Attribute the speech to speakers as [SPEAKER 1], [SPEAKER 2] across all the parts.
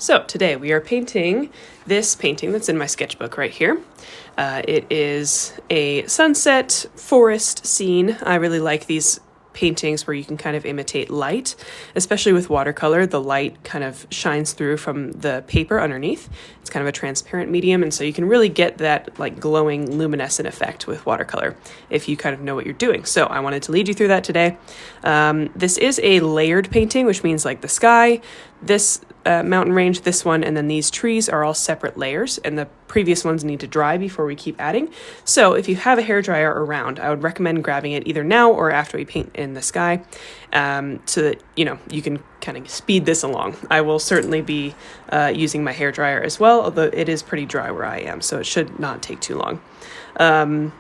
[SPEAKER 1] So today we are painting this painting that's in my sketchbook right here. It is a sunset forest scene. I really like these paintings where you can kind of imitate light, especially with watercolor. The light kind of shines through from the paper underneath. It's kind of a transparent medium, and so you can really get that like glowing luminescent effect with watercolor if you kind of know what you're doing. So I wanted to lead you through that today. This is a layered painting, which means like the sky, this mountain range, this one, and then these trees are all separate layers, and the previous ones need to dry before we keep adding. So if you have a hairdryer around, I would recommend grabbing it either now or after we paint in the sky, so that you can kind of speed this along. I will certainly be using my hairdryer as well, although it is pretty dry where I am, so it should not take too long.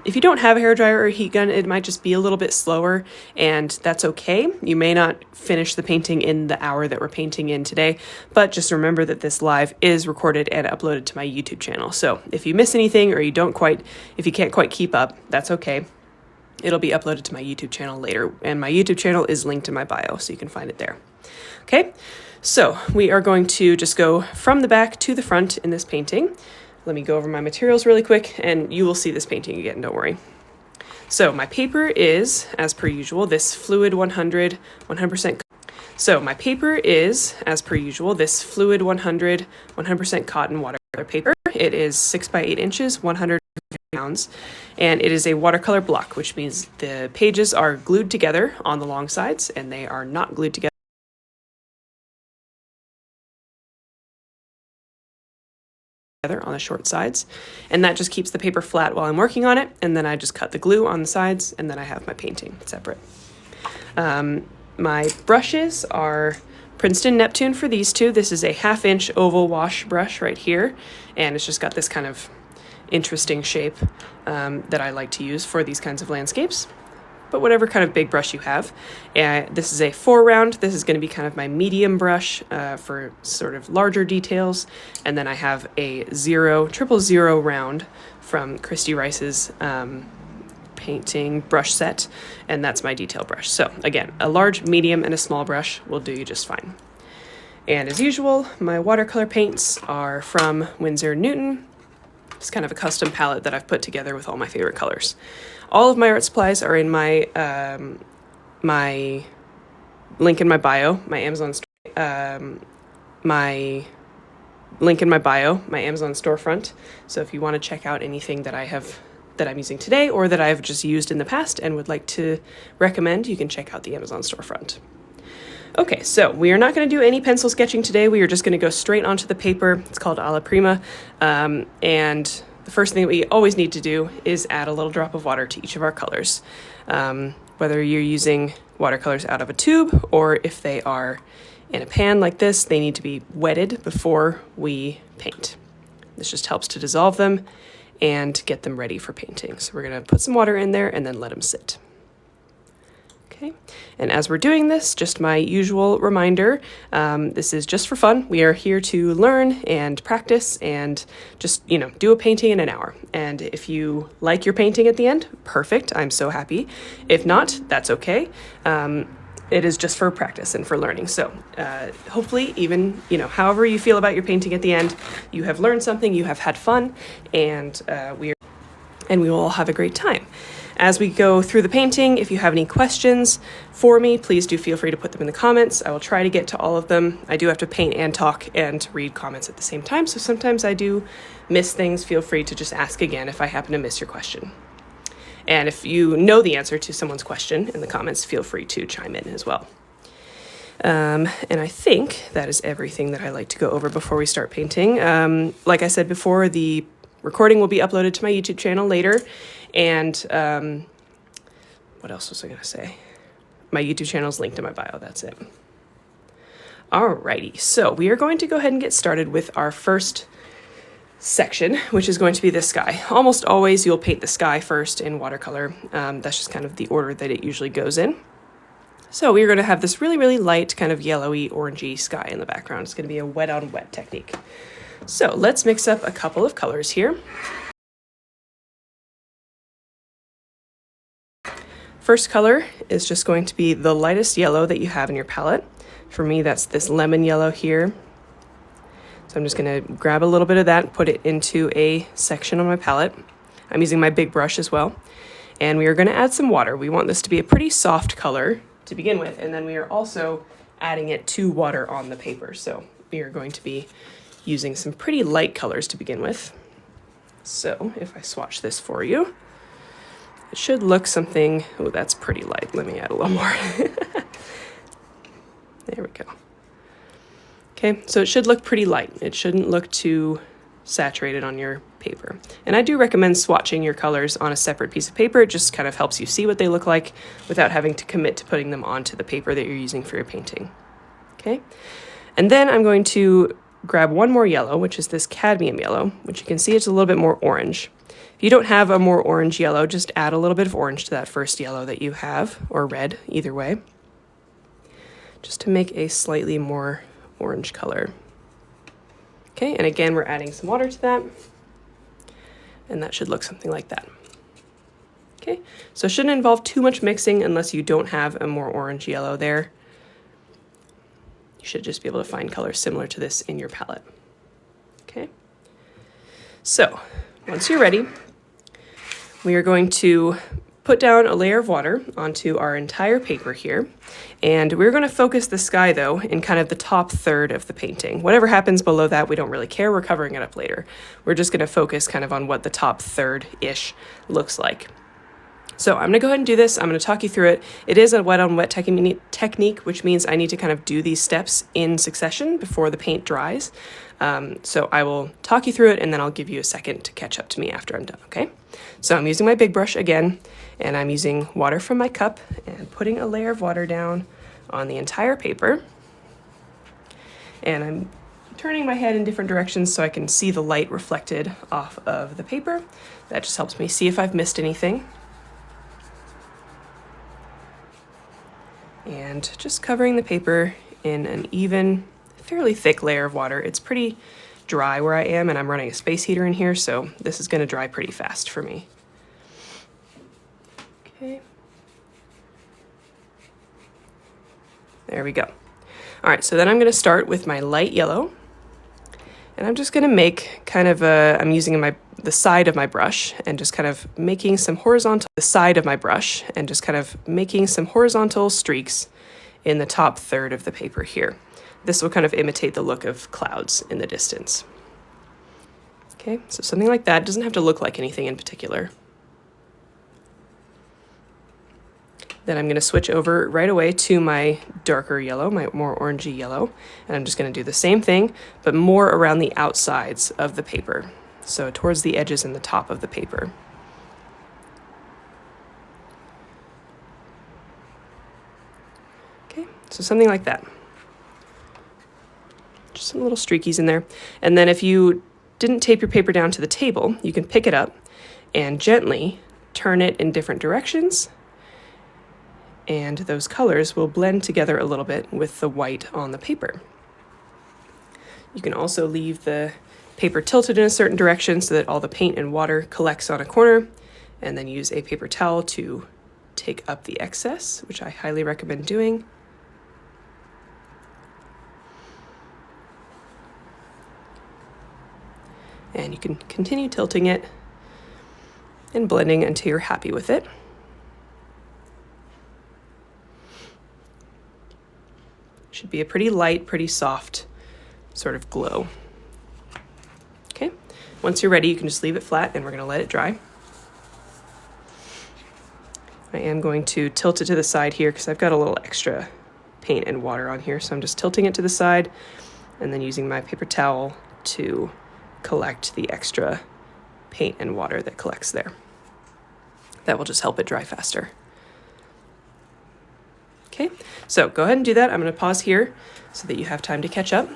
[SPEAKER 1] If you don't have a hairdryer or a heat gun, it might just be a little bit slower, and that's okay. You may not finish the painting in the hour that we're painting in today, but just remember that this live is recorded and uploaded to my YouTube channel. So if you miss anything or if you can't quite keep up, that's okay. It'll be uploaded to my YouTube channel later, and my YouTube channel is linked in my bio, so you can find it there. Okay, so we are going to just go from the back to the front in this painting. Let me go over my materials really quick, and you will see this painting again, don't worry. So my paper is, as per usual, this fluid 100% So my paper is, as per usual, this fluid 100% cotton watercolor paper. It is 6 by 8 inches, 100 pounds, and it is a watercolor block, which means the pages are glued together on the long sides, and they are not glued together on the short sides, and that just keeps the paper flat while I'm working on it, and then I just cut the glue on the sides, and then I have my painting separate. My brushes are Princeton Neptune for these two. This is a 1/2 inch oval wash brush right here, and it's just got this kind of interesting shape that I like to use for these kinds of landscapes, but whatever kind of big brush you have. This is a foreground. This is going to be kind of my medium brush for sort of larger details. And then I have a 000 round from Christy Rice's painting brush set, and that's my detail brush. So again, a large, medium, and a small brush will do you just fine. And as usual, my watercolor paints are from Winsor Newton. It's kind of a custom palette that I've put together with all my favorite colors. All of my art supplies are in my my link in my bio, my Amazon my link in my bio, my Amazon storefront. So if you want to check out anything that I'm using today or that I've just used in the past and would like to recommend, you can check out the Amazon storefront. Okay, so we are not going to do any pencil sketching today. We are just going to go straight onto the paper. It's called alla prima, and the first thing that we always need to do is add a little drop of water to each of our colors. Whether you're using watercolors out of a tube or if they are in a pan like this, they need to be wetted before we paint. This just helps to dissolve them and get them ready for painting. So we're going to put some water in there and then let them sit. Okay. And as we're doing this, just my usual reminder, this is just for fun. We are here to learn and practice and just, do a painting in an hour. And if you like your painting at the end, perfect. I'm so happy. If not, that's okay. It is just for practice and for learning. So hopefully even, however you feel about your painting at the end, you have learned something, you have had fun, and we will all have a great time. As we go through the painting, if you have any questions for me, please do feel free to put them in the comments. I will try to get to all of them. I do have to paint and talk and read comments at the same time, so sometimes I do miss things. Feel free to just ask again if I happen to miss your question. And if you know the answer to someone's question in the comments, feel free to chime in as well. And I think that is everything that I like to go over before we start painting. Like I said before, the recording will be uploaded to my YouTube channel later. And what else was I going to say? My YouTube channel is linked in my bio. That's it. Alrighty, so we are going to go ahead and get started with our first section, which is going to be the sky. Almost always you'll paint the sky first in watercolor. That's just kind of the order that it usually goes in. So we're going to have this really, really light kind of yellowy, orangey sky in the background. It's going to be a wet on wet technique. So let's mix up a couple of colors here. First color is just going to be the lightest yellow that you have in your palette. For me, that's this lemon yellow here. So I'm just gonna grab a little bit of that, put it into a section on my palette. I'm using my big brush as well. And we are gonna add some water. We want this to be a pretty soft color to begin with, and then we are also adding it to water on the paper. So we are going to be using some pretty light colors to begin with. So if I swatch this for you, it should look something, oh, that's pretty light. Let me add a little more. There we go. Okay, so it should look pretty light. It shouldn't look too saturated on your paper. And I do recommend swatching your colors on a separate piece of paper. It just kind of helps you see what they look like without having to commit to putting them onto the paper that you're using for your painting. Okay, and then I'm going to grab one more yellow, which is this cadmium yellow, which you can see it's a little bit more orange. If you don't have a more orange yellow, just add a little bit of orange to that first yellow that you have, or red, either way, just to make a slightly more orange color. Okay, and again, we're adding some water to that, and that should look something like that. Okay, so it shouldn't involve too much mixing unless you don't have a more orange yellow there. You should just be able to find colors similar to this in your palette. Okay, so once you're ready, we are going to put down a layer of water onto our entire paper here, and we're going to focus the sky though in kind of the top third of the painting. Whatever happens below that, we don't really care. We're covering it up later. We're just going to focus kind of on what the top third-ish looks like. So I'm going to go ahead and do this. I'm going to talk you through it. It is a wet on wet technique, which means I need to kind of do these steps in succession before the paint dries. So I will talk you through it, and then I'll give you a second to catch up to me after I'm done, okay? So I'm using my big brush again, and I'm using water from my cup and putting a layer of water down on the entire paper. And I'm turning my head in different directions so I can see the light reflected off of the paper. That just helps me see if I've missed anything. And just covering the paper in an even, fairly thick layer of water. It's pretty dry where I am, and I'm running a space heater in here, so this is going to dry pretty fast for me. Okay. There we go. All right, so then I'm going to start with my light yellow, and I'm just going to make kind of a, I'm using the side of my brush and just kind of making some horizontal, streaks in the top third of the paper here. This will kind of imitate the look of clouds in the distance. Okay, so something like that. It doesn't have to look like anything in particular. Then I'm going to switch over right away to my darker yellow, my more orangey yellow, and I'm just going to do the same thing, but more around the outsides of the paper. So towards the edges and the top of the paper. Okay, so something like that. Just some little streakies in there. And then if you didn't tape your paper down to the table, you can pick it up and gently turn it in different directions, and those colors will blend together a little bit with the white on the paper. You can also leave the paper tilted in a certain direction so that all the paint and water collects on a corner, and then use a paper towel to take up the excess, which I highly recommend doing. And you can continue tilting it and blending until you're happy with it. Should be a pretty light, pretty soft sort of glow. Okay, once you're ready, you can just leave it flat and we're going to let it dry. I am going to tilt it to the side here because I've got a little extra paint and water on here, so I'm just tilting it to the side and then using my paper towel to collect the extra paint and water that collects there. That will just help it dry faster. Okay, so go ahead and do that. I'm going to pause here so that you have time to catch up.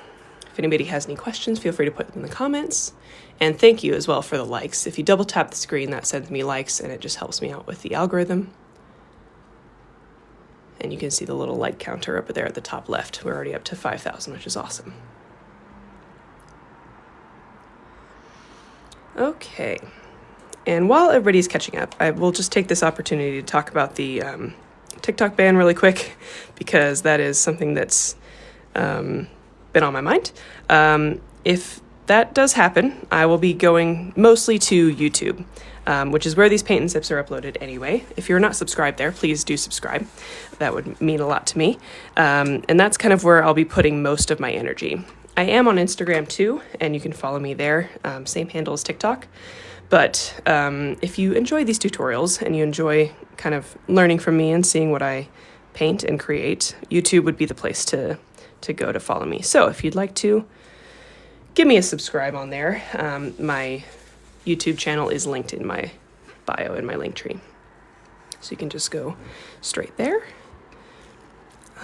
[SPEAKER 1] If anybody has any questions, feel free to put them in the comments. And thank you as well for the likes. If you double tap the screen, that sends me likes and it just helps me out with the algorithm. And you can see the little like counter up there at the top left. We're already up to 5,000, which is awesome. Okay, and while everybody's catching up, I will just take this opportunity to talk about the TikTok ban really quick, because that is something that's been on my mind. if that does happen, I will be going mostly to YouTube, which is where these paint and sips are uploaded anyway. If you're not subscribed there, please do subscribe. That would mean a lot to me. And that's kind of where I'll be putting most of my energy. I am on Instagram too, and you can follow me there. Same handle as TikTok. But if you enjoy these tutorials and you enjoy kind of learning from me and seeing what I paint and create, YouTube would be the place to go to follow me. So if you'd like to, give me a subscribe on there. My YouTube channel is linked in my bio in my link tree. So you can just go straight there.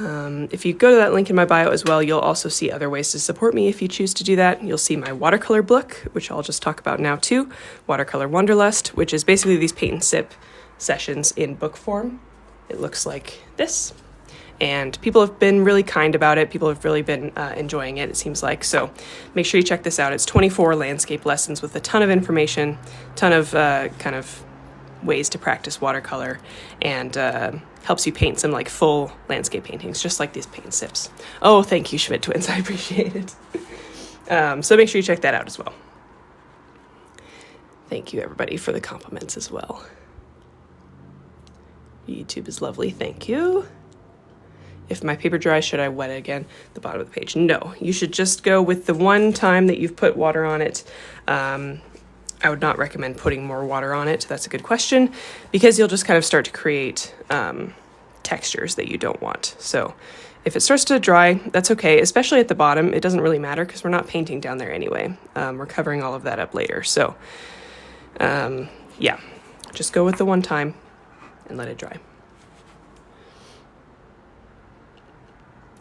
[SPEAKER 1] If you go to that link in my bio as well, you'll also see other ways to support me if you choose to do that. You'll see my watercolor book, which I'll just talk about now too, Watercolor Wanderlust, which is basically these paint and sip sessions in book form. It looks like this. And people have been really kind about it. People have really been enjoying it, it seems like. So make sure you check this out. It's 24 landscape lessons with a ton of information, ton of kind of ways to practice watercolor, and helps you paint some like full landscape paintings, just like these paint sips. Oh, thank you, Schmidt Twins. I appreciate it. So make sure you check that out as well. Thank you, everybody, for the compliments as well. YouTube is lovely. Thank you. If my paper dries, should I wet it again? The bottom of the page. No, you should just go with the one time that you've put water on it. I would not recommend putting more water on it. That's a good question, because you'll just kind of start to create textures that you don't want. So if it starts to dry, that's okay, especially at the bottom. It doesn't really matter because we're not painting down there anyway. We're covering all of that up later. So yeah, just go with the one time and let it dry.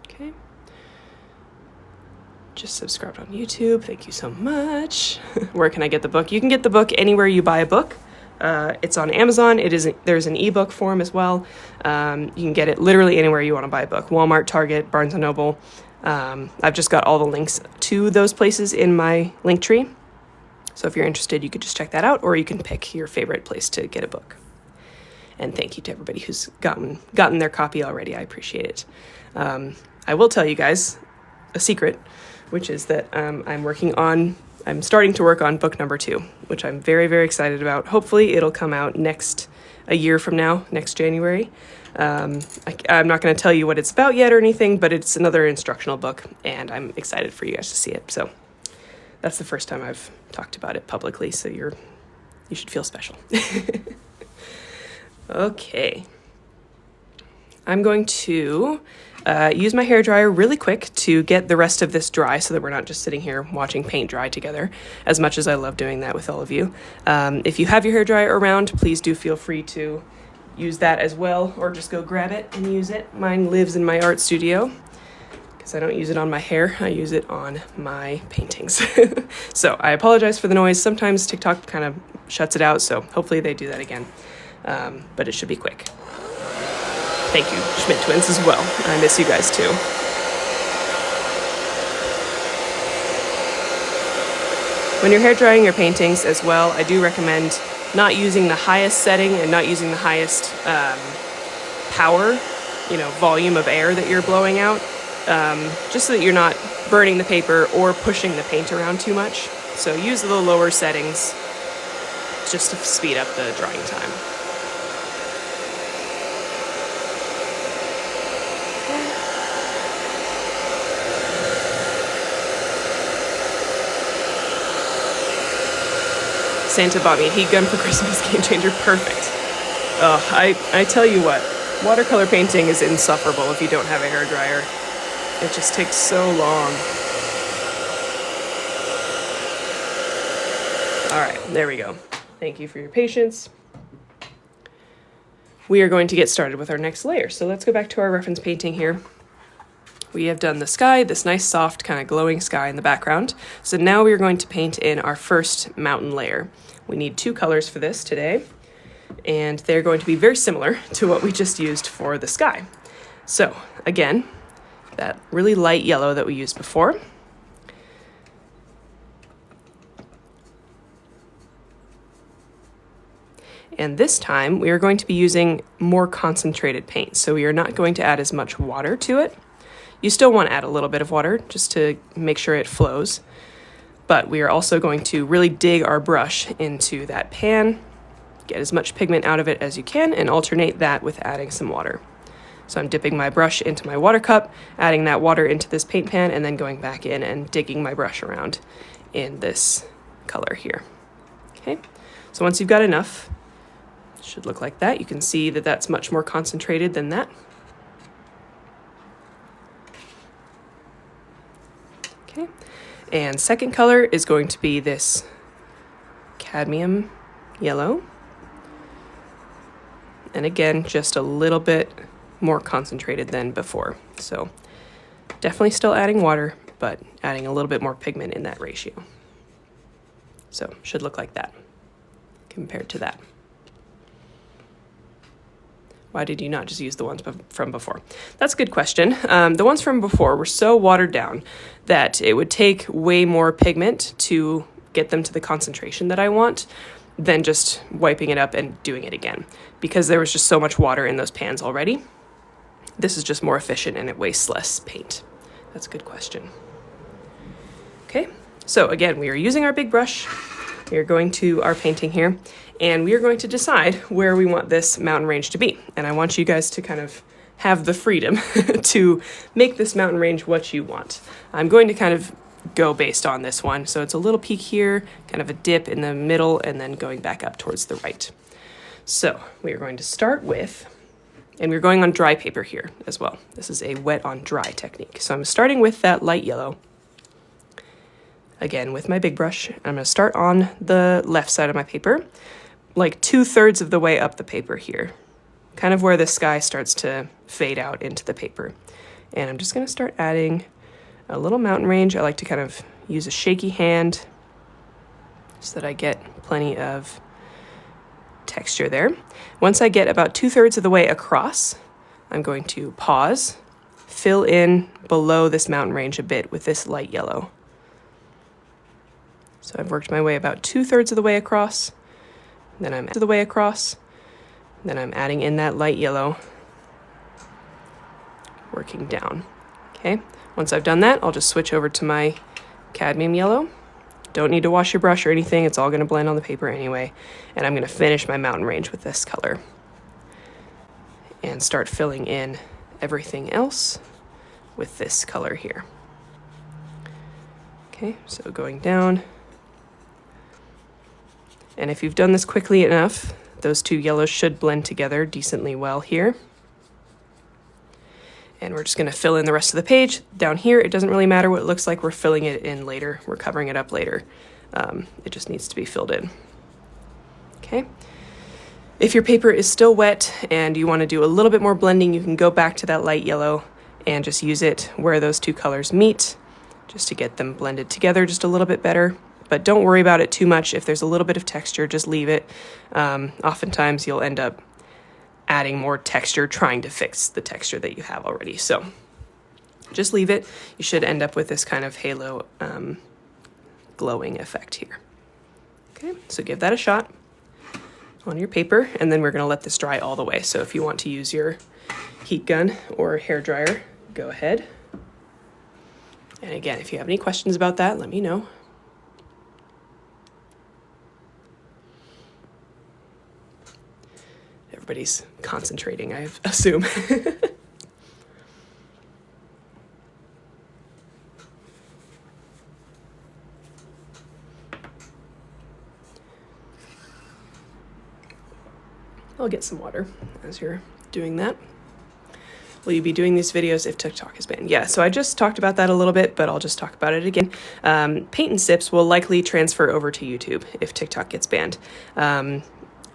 [SPEAKER 1] Okay. Just subscribed on YouTube. Thank you so much. Where can I get the book? You can get the book anywhere you buy a book. It's on Amazon. There's an ebook form as well. You can get it literally anywhere you want to buy a book. Walmart, Target, Barnes & Noble. I've just got all the links to those places in my link tree. So if you're interested, you could just check that out, or you can pick your favorite place to get a book. And thank you to everybody who's gotten their copy already. I appreciate it. I will tell you guys a secret, which is that I'm starting to work on book number 2, which I'm very, very excited about. Hopefully it'll come out a year from now, next January. I'm not going to tell you what it's about yet or anything, but it's another instructional book, and I'm excited for you guys to see it. So that's the first time I've talked about it publicly, so you should feel special. Okay. I'm going to use my hairdryer really quick to get the rest of this dry so that we're not just sitting here watching paint dry together, as much as I love doing that with all of you. If you have your hairdryer around, please do feel free to use that as well, or just go grab it and use it. Mine lives in my art studio because I don't use it on my hair. I use it on my paintings. So I apologize for the noise. Sometimes TikTok kind of shuts it out, so hopefully they do that again. But it should be quick. Thank you, Schmidt Twins, as well. I miss you guys, too. When you're hair drying your paintings as well, I do recommend not using the highest setting and not using the highest power, volume of air that you're blowing out, just so that you're not burning the paper or pushing the paint around too much. So use the lower settings just to speed up the drying time. Santa bought me a heat gun for Christmas. Game changer. Perfect. Oh, I tell you what, watercolor painting is insufferable if you don't have a hairdryer. It just takes so long. All right, there we go. Thank you for your patience. We are going to get started with our next layer. So let's go back to our reference painting here. We have done the sky, this nice soft kind of glowing sky in the background. So now we are going to paint in our first mountain layer. We need 2 colors for this today, and they're going to be very similar to what we just used for the sky. So again, that really light yellow that we used before. And this time we are going to be using more concentrated paint. So we are not going to add as much water to it. You still want to add a little bit of water just to make sure it flows. but we are also going to really dig our brush into that pan, get as much pigment out of it as you can, and alternate that with adding some water. So I'm dipping my brush into my water cup, adding that water into this paint pan, and then going back in and digging my brush around in this color here. Okay, so once you've got enough, it should look like that. You can see that that's much more concentrated than that. Okay, and second color is going to be this cadmium yellow. And again, just a little bit more concentrated than before. So definitely still adding water, but adding a little bit more pigment in that ratio. So should look like that compared to that. Why did you not just use the ones from before? That's a good question. The ones from before were so watered down that it would take way more pigment to get them to the concentration that I want than just wiping it up and doing it again, because there was just so much water in those pans already. This is just more efficient and it wastes less paint. That's a good question. Okay, so again, we are using our big brush. We are going to our painting here, and we are going to decide where we want this mountain range to be. And I want you guys to kind of have the freedom to make this mountain range what you want. I'm going to kind of go based on this one. So it's a little peak here, kind of a dip in the middle, and then going back up towards the right. So we are going to start with, and we're going on dry paper here as well. This is a wet on dry technique. So I'm starting with that light yellow. Again, with my big brush, I'm going to start on the left side of my paper, like 2/3 of the way up the paper here, kind of where the sky starts to fade out into the paper. And I'm just going to start adding a little mountain range. I like to kind of use a shaky hand so that I get plenty of texture there. Once I get about 2/3 of the way across, I'm going to pause, fill in below this mountain range a bit with this light yellow. So I've worked my way about 2/3 of the way across, then I'm to the way across, then I'm adding in that light yellow, working down. Okay, once I've done that, I'll just switch over to my cadmium yellow. Don't need to wash your brush or anything, it's all going to blend on the paper anyway. And I'm going to finish my mountain range with this color and start filling in everything else with this color here. Okay, so going down. And if you've done this quickly enough, those two yellows should blend together decently well here. And we're just going to fill in the rest of the page. Down here, it doesn't really matter what it looks like. We're filling it in later. We're covering it up later. It just needs to be filled in. Okay. If your paper is still wet and you want to do a little bit more blending, you can go back to that light yellow and just use it where those two colors meet, just to get them blended together just a little bit better. But don't worry about it too much. If there's a little bit of texture, just leave it. Oftentimes you'll end up adding more texture trying to fix the texture that you have already. So just leave it. You should end up with this kind of halo glowing effect here. Okay, so give that a shot on your paper, and then we're going to let this dry all the way. So if you want to use your heat gun or hair dryer, go ahead. And again, if you have any questions about that, let me know. Everybody's concentrating, I assume. I'll get some water as you're doing that. Will you be doing these videos if TikTok is banned? Yeah, so I just talked about that a little bit, but I'll just talk about it again. Paint and Sips will likely transfer over to YouTube if TikTok gets banned.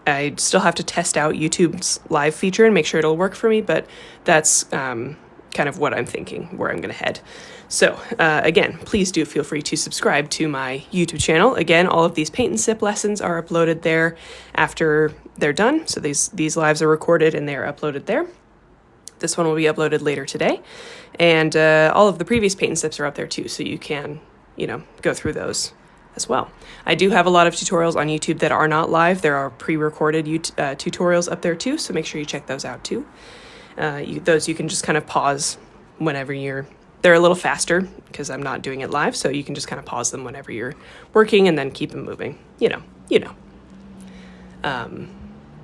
[SPEAKER 1] I still have to test out YouTube's live feature and make sure it'll work for me, but that's kind of what I'm thinking, where I'm going to head. So again, please do feel free to subscribe to my YouTube channel. Again, all of these Paint and Sip lessons are uploaded there after they're done. So these lives are recorded and they're uploaded there. This one will be uploaded later today. And all of the previous Paint and Sips are up there too, so you can, go through those as well. I do have a lot of tutorials on YouTube that are not live. There are pre-recorded tutorials up there too, so make sure you check those out too. Those you can just kind of pause whenever you're They're a little faster because I'm not doing it live, so you can just kind of pause them whenever you're working and then keep them moving. You know.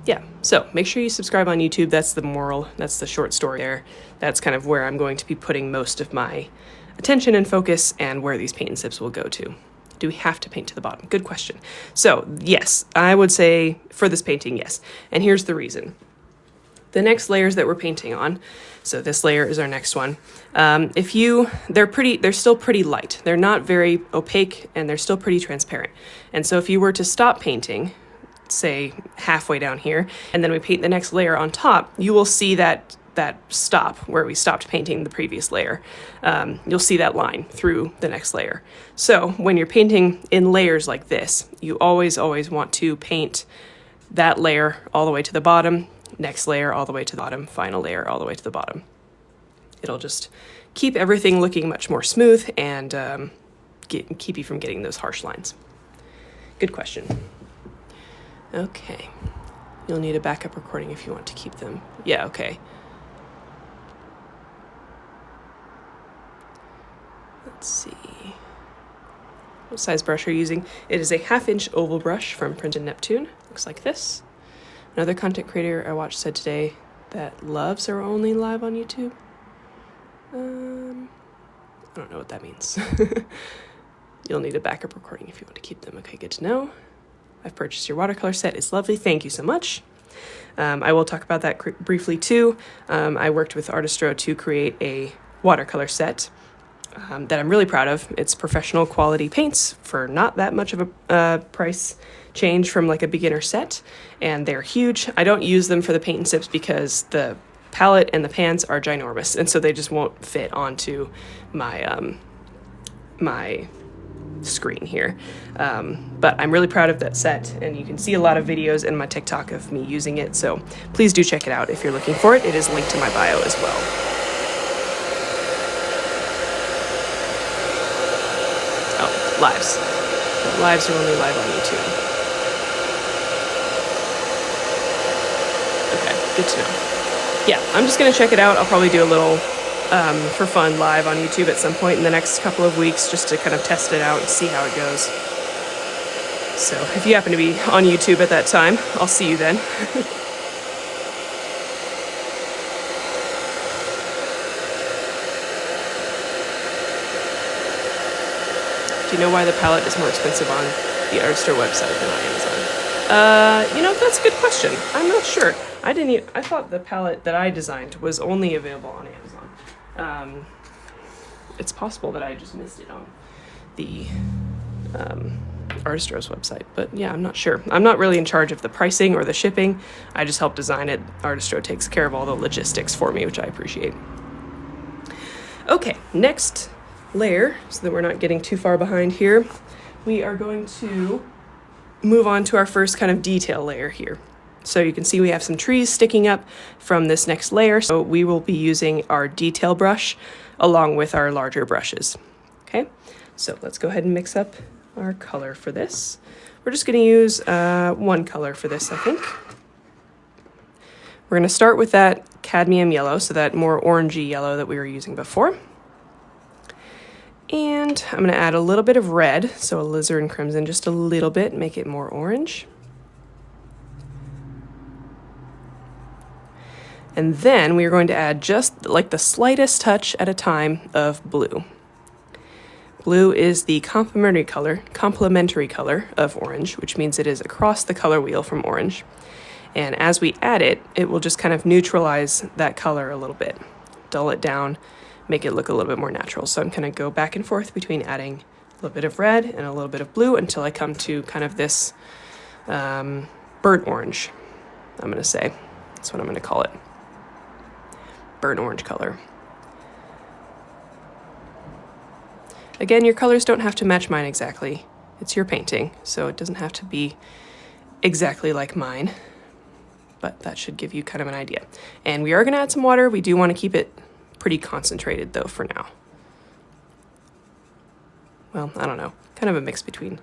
[SPEAKER 1] Yeah, so make sure you subscribe on YouTube. That's the moral, that's the short story there. That's kind of where I'm going to be putting most of my attention and focus, and where these paint and sips will go to. Do we have to paint to the bottom? Good question. So yes, I would say for this painting, yes. And here's the reason. The next layers that we're painting on, so this layer is our next one. They're still pretty light. They're not very opaque, and they're still pretty transparent. And so if you were to stop painting, say halfway down here, and then we paint the next layer on top, you will see that stop where we stopped painting the previous layer. You'll see that line through the next layer. So when you're painting in layers like this, you always want to paint that layer all the way to the bottom, next layer all the way to the bottom, final layer all the way to the bottom. It'll just keep everything looking much more smooth and keep you from getting those harsh lines. Good question. Okay. You'll need a backup recording if you want to keep them. Yeah, okay. Let's see. What size brush are you using? It is a 1/2-inch oval brush from Princeton Neptune. Looks like this. Another content creator I watched said today that loves are only live on YouTube. I don't know what that means. You'll need a backup recording if you want to keep them. Okay, good to know. I've purchased your watercolor set. It's lovely. Thank you so much. I will talk about that briefly too. I worked with Artistro to create a watercolor set that I'm really proud of. It's professional quality paints for not that much of a price change from like a beginner set, and they're huge. I don't use them for the paint and sips because the palette and the pans are ginormous, and so they just won't fit onto my my screen here. But I'm really proud of that set, and you can see a lot of videos in my TikTok of me using it, so please do check it out if you're looking for it. It is linked to my bio as well. Oh, lives. Lives are only live on YouTube. Okay, good to know. Yeah, I'm just gonna check it out. I'll probably do a little for fun live on YouTube at some point in the next couple of weeks, just to kind of test it out and see how it goes. So if you happen to be on YouTube at that time, I'll see you then. Do you know why the palette is more expensive on the Artistro website than on Amazon? That's a good question. I'm not sure. I thought the palette that I designed was only available on Amazon. It's possible that I just missed it on the Artistro's website, but yeah, I'm not sure. I'm not really in charge of the pricing or the shipping. I just help design it. Artistro takes care of all the logistics for me, which I appreciate. Okay, next layer, so that we're not getting too far behind here, we are going to move on to our first kind of detail layer here. So you can see we have some trees sticking up from this next layer. So we will be using our detail brush along with our larger brushes. Okay, so let's go ahead and mix up our color for this. We're just going to use one color for this, I think. We're going to start with that cadmium yellow, so that more orangey yellow that we were using before. And I'm going to add a little bit of red, so alizarin crimson, just a little bit, make it more orange. And then we are going to add just like the slightest touch at a time of blue. Blue is the complementary color of orange, which means it is across the color wheel from orange. And as we add it, it will just kind of neutralize that color a little bit, dull it down, make it look a little bit more natural. So I'm going to go back and forth between adding a little bit of red and a little bit of blue until I come to kind of this burnt orange, I'm going to say. That's what I'm going to call it. Burnt orange color. Again, your colors don't have to match mine exactly. It's your painting, so it doesn't have to be exactly like mine, but that should give you kind of an idea. And we are going to add some water. We do want to keep it pretty concentrated though for now. Well, I don't know, kind of a mix between.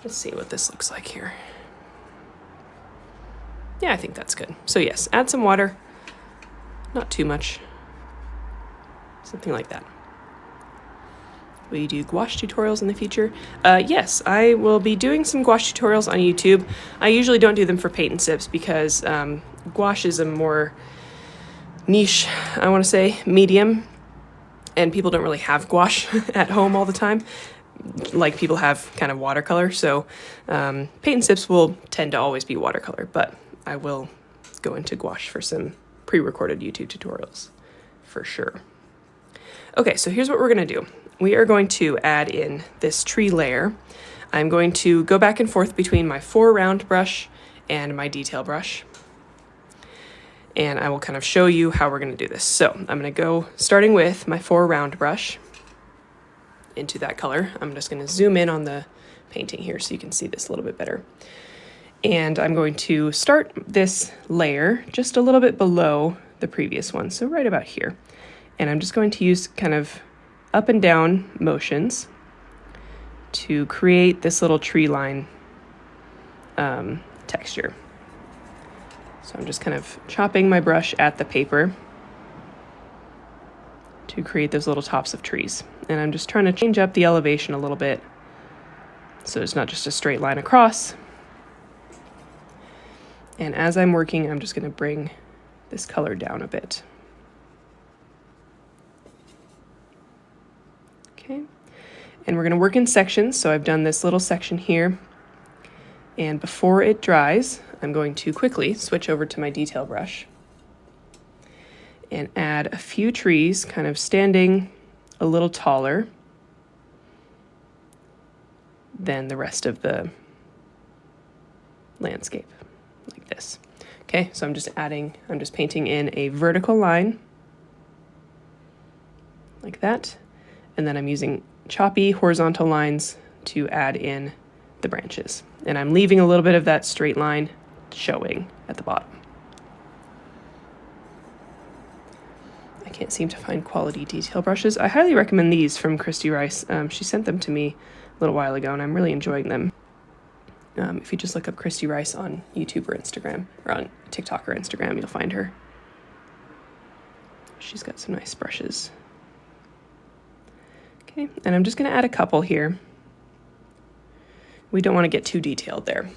[SPEAKER 1] Let's see what this looks like here. Yeah, I think that's good. So yes, add some water. Not too much. Something like that. Will you do gouache tutorials in the future? Yes, I will be doing some gouache tutorials on YouTube. I usually don't do them for paint and sips because gouache is a more niche, I want to say, medium, and people don't really have gouache at home all the time, like people have kind of watercolor. So paint and sips will tend to always be watercolor, but I will go into gouache for some pre-recorded YouTube tutorials for sure. Okay, so here's what we're going to do. We are going to add in this tree layer. I'm going to go back and forth between my foreground brush and my detail brush. And I will kind of show you how we're going to do this. So I'm going to go starting with my foreground brush into that color. I'm just going to zoom in on the painting here so you can see this a little bit better. And I'm going to start this layer just a little bit below the previous one, so right about here. And I'm just going to use kind of up and down motions to create this little tree line texture. So I'm just kind of chopping my brush at the paper to create those little tops of trees. And I'm just trying to change up the elevation a little bit so it's not just a straight line across. And as I'm working, I'm just going to bring this color down a bit. Okay, and we're going to work in sections. So I've done this little section here, and before it dries, I'm going to quickly switch over to my detail brush and add a few trees kind of standing a little taller than the rest of the landscape, like this. Okay, so I'm just painting in a vertical line like that. And then I'm using choppy horizontal lines to add in the branches. And I'm leaving a little bit of that straight line showing at the bottom. I can't seem to find quality detail brushes. I highly recommend these from Christy Rice. She sent them to me a little while ago and I'm really enjoying them. If you just look up Christy Rice on YouTube or Instagram, or on TikTok or Instagram, you'll find her. She's got some nice brushes. Okay, and I'm just going to add a couple here. We don't want to get too detailed there.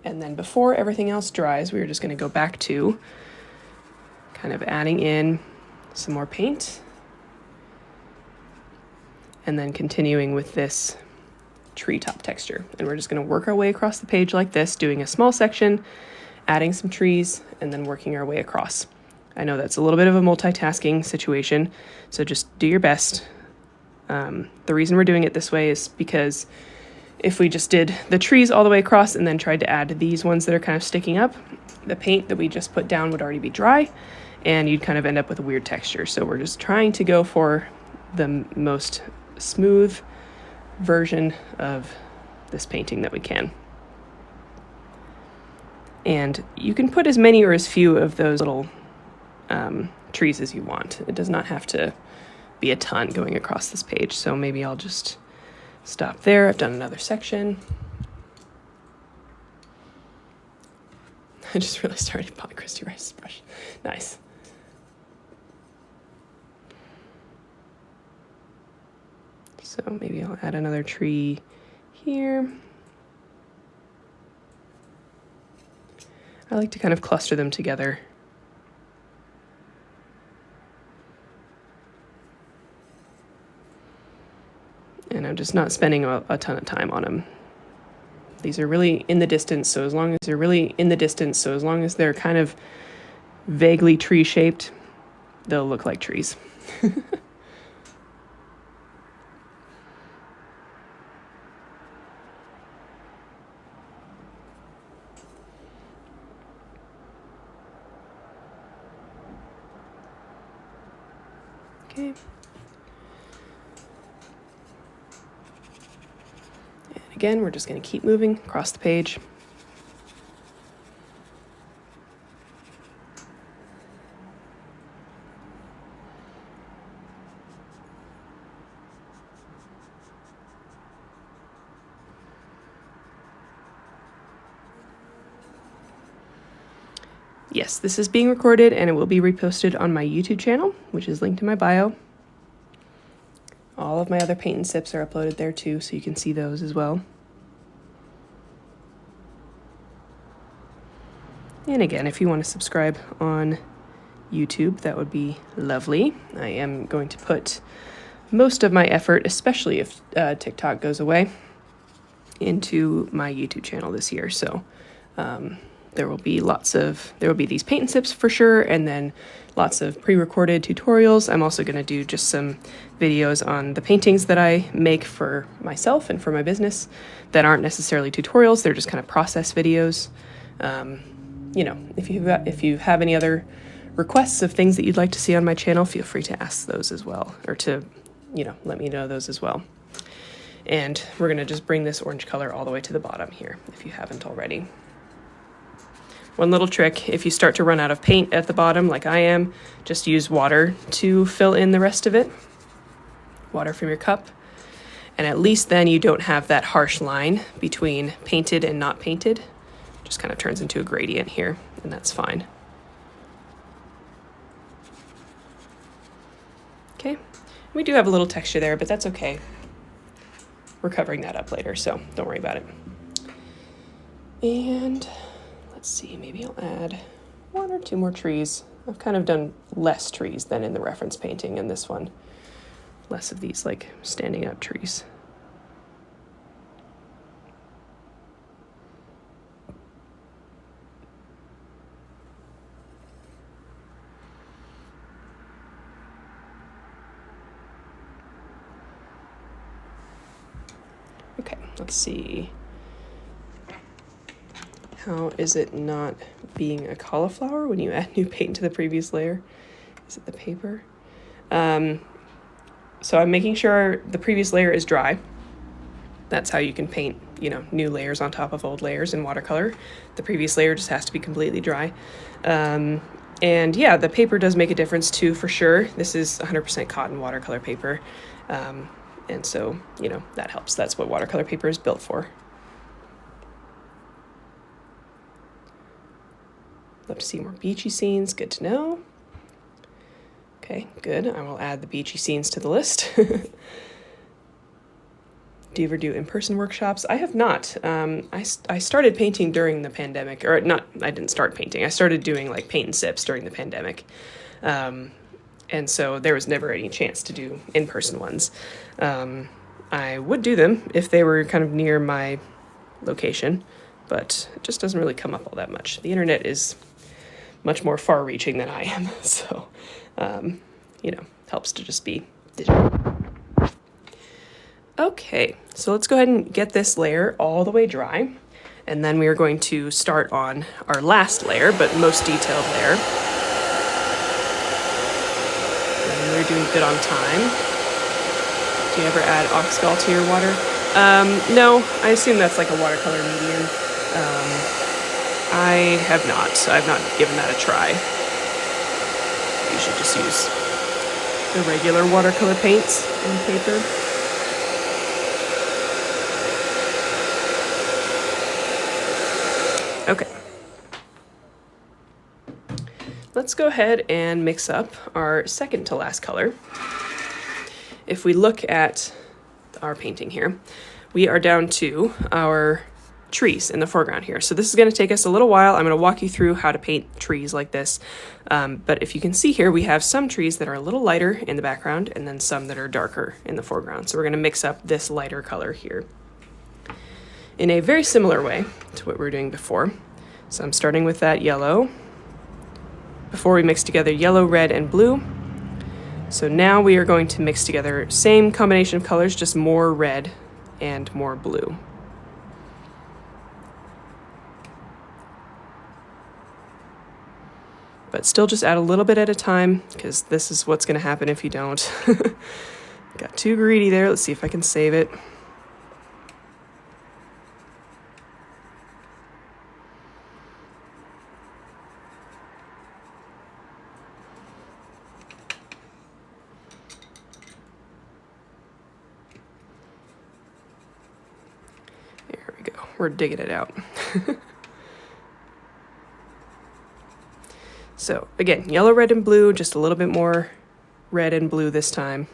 [SPEAKER 1] And then before everything else dries, we're just going to go back to kind of adding in some more paint. And then continuing with this treetop texture. And we're just going to work our way across the page like this, doing a small section, adding some trees, and then working our way across. I know that's a little bit of a multitasking situation, so just do your best. The reason we're doing it this way is because if we just did the trees all the way across and then tried to add these ones that are kind of sticking up, the paint that we just put down would already be dry and you'd kind of end up with a weird texture. So we're just trying to go for the most smooth version of this painting that we can. And you can put as many or as few of those little trees as you want. It does not have to be a ton going across this page. So maybe I'll just stop there. I've done another section. I just really started by Christy Rice's brush. Nice. So maybe I'll add another tree here. I like to kind of cluster them together. And I'm just not spending a ton of time on them. These are really in the distance, so as long as they're kind of vaguely tree-shaped, they'll look like trees. Okay. Again, we're just going to keep moving across the page. Yes, this is being recorded and it will be reposted on my YouTube channel, which is linked in my bio. All all of my other paint and sips are uploaded there too, so you can see those as well. And again, if you want to subscribe on YouTube, that would be lovely. I am going to put most of my effort, especially if TikTok goes away, into my YouTube channel this year. So there will be these paint and sips for sure, and then lots of pre-recorded tutorials. I'm also going to do just some videos on the paintings that I make for myself and for my business that aren't necessarily tutorials. They're just kind of process videos. You know, if you have any other requests of things that you'd like to see on my channel, feel free to ask those as well, or to, you know, let me know those as well. And we're going to just bring this orange color all the way to the bottom here, if you haven't already. One little trick, if you start to run out of paint at the bottom, like I am, just use water to fill in the rest of it. Water from your cup. And at least then you don't have that harsh line between painted and not painted. Just kind of turns into a gradient here, and that's fine. Okay, we do have a little texture there, but that's okay. We're covering that up later, so don't worry about it. And let's see, maybe I'll add 1 or 2 more trees. I've kind of done less trees than in the reference painting in this one. Less of these like standing up trees. Okay, let's see. How is it not being a cauliflower when you add new paint to the previous layer? Is it the paper? So I'm making sure the previous layer is dry. That's how you can paint, you know, new layers on top of old layers in watercolor. The previous layer just has to be completely dry. And yeah, the paper does make a difference too, for sure. This is 100% cotton watercolor paper. And so, you know, that helps. That's what watercolor paper is built for. Love to see more beachy scenes. Good to know. Okay, good. I will add the beachy scenes to the list. Do you ever do in-person workshops? I have not. I started painting during the pandemic, or not, I didn't start painting. I started doing like paint and sips during the pandemic. And so there was never any chance to do in-person ones. I would do them if they were kind of near my location, but it just doesn't really come up all that much. The internet is much more far-reaching than I am, so, you know, helps to just be digital. Okay, so let's go ahead and get this layer all the way dry, and then we are going to start on our last layer, but most detailed layer. And we're doing good on time. Do you ever add Oxgal to your water? No, I assume that's like a watercolor medium. I have not. I've not given that a try. You should just use the regular watercolor paints and paper. Okay. Let's go ahead and mix up our second to last color. If we look at our painting here, we are down to our trees in the foreground here. So this is going to take us a little while. I'm going to walk you through how to paint trees like this. But if you can see here, we have some trees that are a little lighter in the background and then some that are darker in the foreground. So we're going to mix up this lighter color here in a very similar way to what we were doing before. So I'm starting with that yellow. Before we mix together yellow, red, and blue. So now we are going to mix together same combination of colors, just more red and more blue. But still just add a little bit at a time, because this is what's going to happen if you don't. Got too greedy there. Let's see if I can save it. There we go. We're digging it out. So again, yellow, red, and blue, just a little bit more red and blue this time.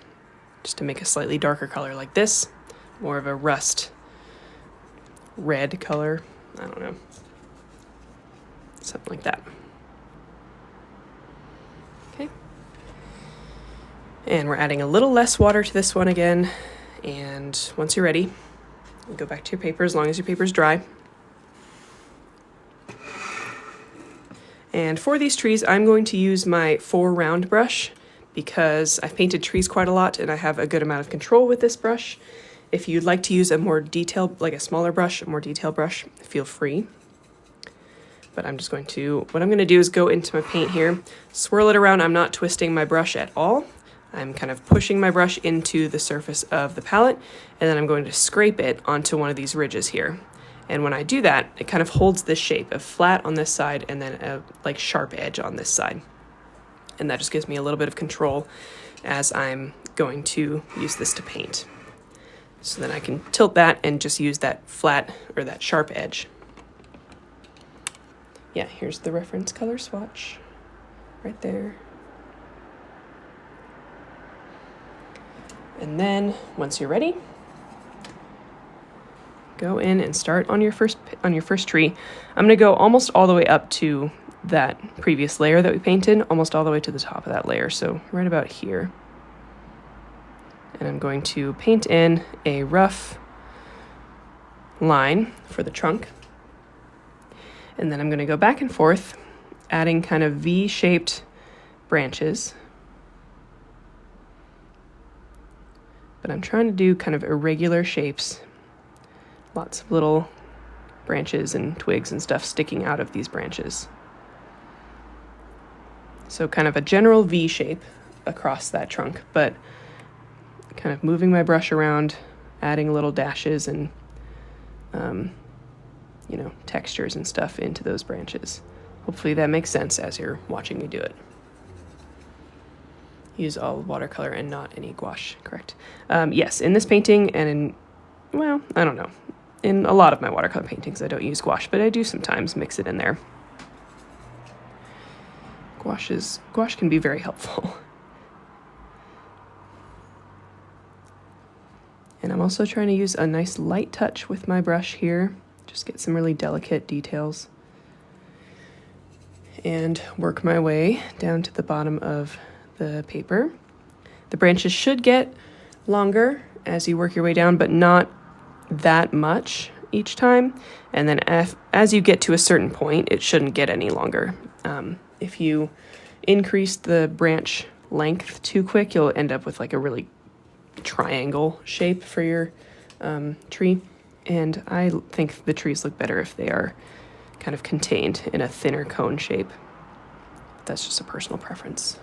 [SPEAKER 1] just to make a slightly darker color like this, more of a rust red color. I don't know. Something like that. Okay. And we're adding a little less water to this one again. And once you're ready, you go back to your paper as long as your paper's dry. And for these trees, I'm going to use my foreground brush because I've painted trees quite a lot and I have a good amount of control with this brush. If you'd like to use a more detailed, like a smaller brush, a more detailed brush, feel free. But I'm just going to, what I'm going to do is go into my paint here, swirl it around. I'm not twisting my brush at all. I'm kind of pushing my brush into the surface of the palette, and then I'm going to scrape it onto one of these ridges here. And when I do that, it kind of holds this shape of flat on this side and then a like sharp edge on this side. And that just gives me a little bit of control as I'm going to use this to paint. So then I can tilt that and just use that flat or that sharp edge. Yeah, here's the reference color swatch right there. And then once you're ready, go in and start on your first tree. I'm gonna go almost all the way up to that previous layer that we painted, almost all the way to the top of that layer. So right about here. And I'm going to paint in a rough line for the trunk. And then I'm going to go back and forth, adding kind of V-shaped branches. But I'm trying to do kind of irregular shapes. Lots of little branches and twigs and stuff sticking out of these branches. So kind of a general V shape across that trunk, but kind of moving my brush around, adding little dashes and, you know, textures and stuff into those branches. Hopefully that makes sense as you're watching me do it. Use all watercolor and not any gouache, correct? Yes, in this painting and in, well, I don't know. In a lot of my watercolor paintings, I don't use gouache, but I do sometimes mix it in there. Gouache can be very helpful. And I'm also trying to use a nice light touch with my brush here. Just get some really delicate details. And work my way down to the bottom of the paper. The branches should get longer as you work your way down, but not that much each time. And then as you get to a certain point, it shouldn't get any longer. If you increase the branch length too quick, you'll end up with like a really triangle shape for your tree. And I think the trees look better if they are kind of contained in a thinner cone shape. That's just a personal preference.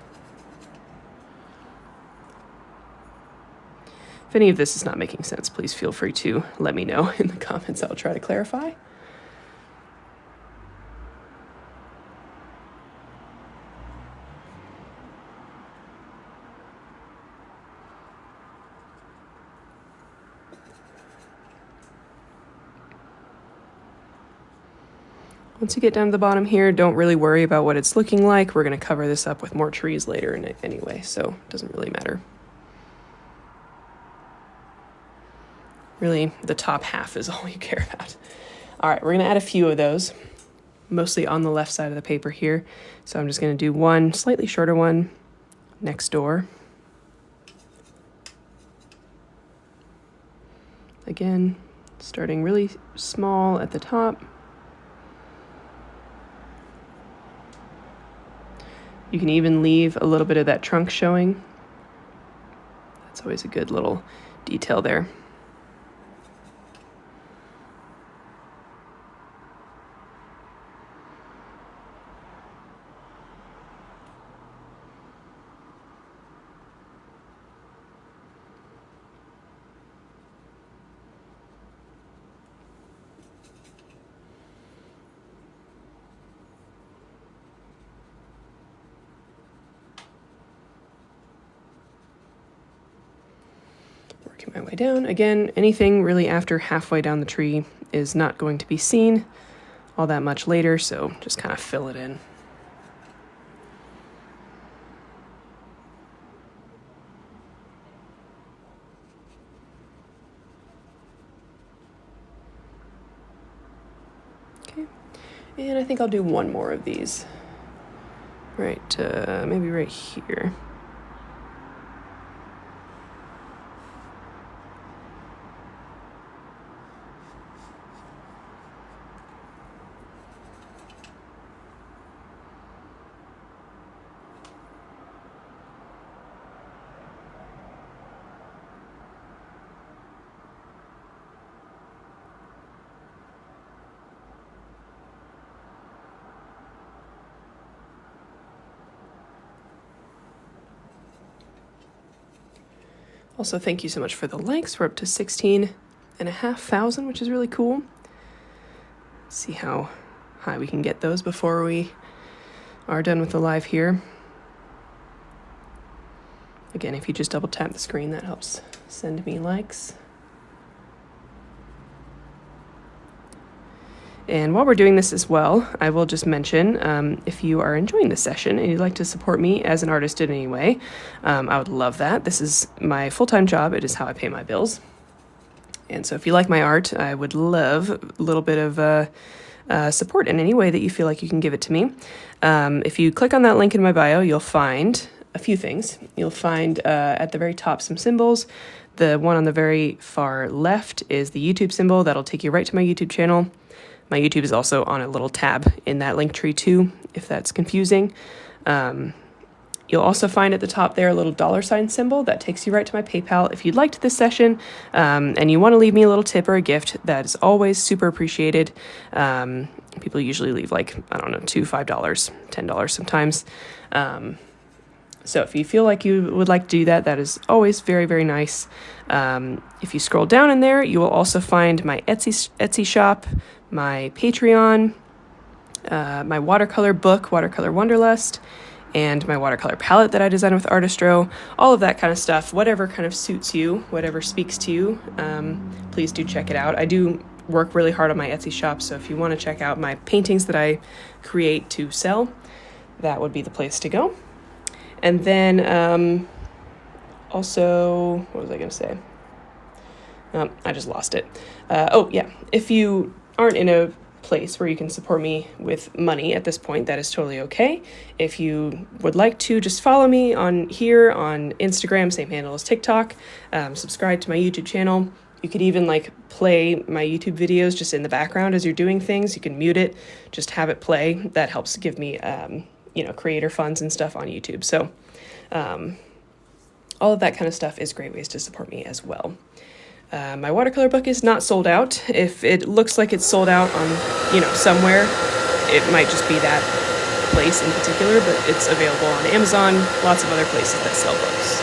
[SPEAKER 1] If any of this is not making sense, please feel free to let me know in the comments. I'll try to clarify. Once you get down to the bottom here, don't really worry about what it's looking like. We're going to cover this up with more trees later in it anyway, so it doesn't really matter. Really, the top half is all you care about. All right, we're going to add a few of those, mostly on the left side of the paper here. So I'm just going to do one slightly shorter one next door. Again, starting really small at the top. You can even leave a little bit of that trunk showing. That's always a good little detail there. Working my way down. Again, anything really after halfway down the tree is not going to be seen all that much later, so just kind of fill it in. And I think I'll do one more of these. Right, maybe right here. Also, thank you so much for the likes. We're up to 16,500, which is really cool. See how high we can get those before we are done with the live here. Again, if you just double tap the screen, that helps send me likes. And while we're doing this as well, I will just mention, if you are enjoying this session and you'd like to support me as an artist in any way, I would love that. This is my full-time job. It is how I pay my bills. And so if you like my art, I would love a little bit of support in any way that you feel like you can give it to me. If you click on that link in my bio, you'll find a few things. You'll find at the very top some symbols. The one on the very far left is the YouTube symbol. That'll take you right to my YouTube channel. My YouTube is also on a little tab in that link tree too, if that's confusing. You'll also find at the top there a little $ symbol that takes you right to my PayPal. If you liked this session and you want to leave me a little tip or a gift, that is always super appreciated. People usually leave like, I don't know, $2, $5, $10 sometimes. So if you feel like you would like to do that, that is always very, very nice. If you scroll down in there, you will also find my Etsy shop, my Patreon, my watercolor book, Watercolor Wanderlust, and my watercolor palette that I designed with Artistro, all of that kind of stuff, whatever kind of suits you, whatever speaks to you, please do check it out. I do work really hard on my Etsy shop, so if you want to check out my paintings that I create to sell, that would be the place to go. And then also, what was I going to say? I just lost it. Oh, yeah. If you aren't in a place where you can support me with money at this point, that is totally okay. If you would like to, just follow me on here on Instagram, same handle as TikTok. Subscribe to my YouTube channel. You could even like play my YouTube videos just in the background as you're doing things. You can mute it, just have it play. That helps give me, creator funds and stuff on YouTube. So all of that kind of stuff is great ways to support me as well. My watercolor book is not sold out. If it looks like it's sold out on, somewhere, it might just be that place in particular, but it's available on Amazon, lots of other places that sell books.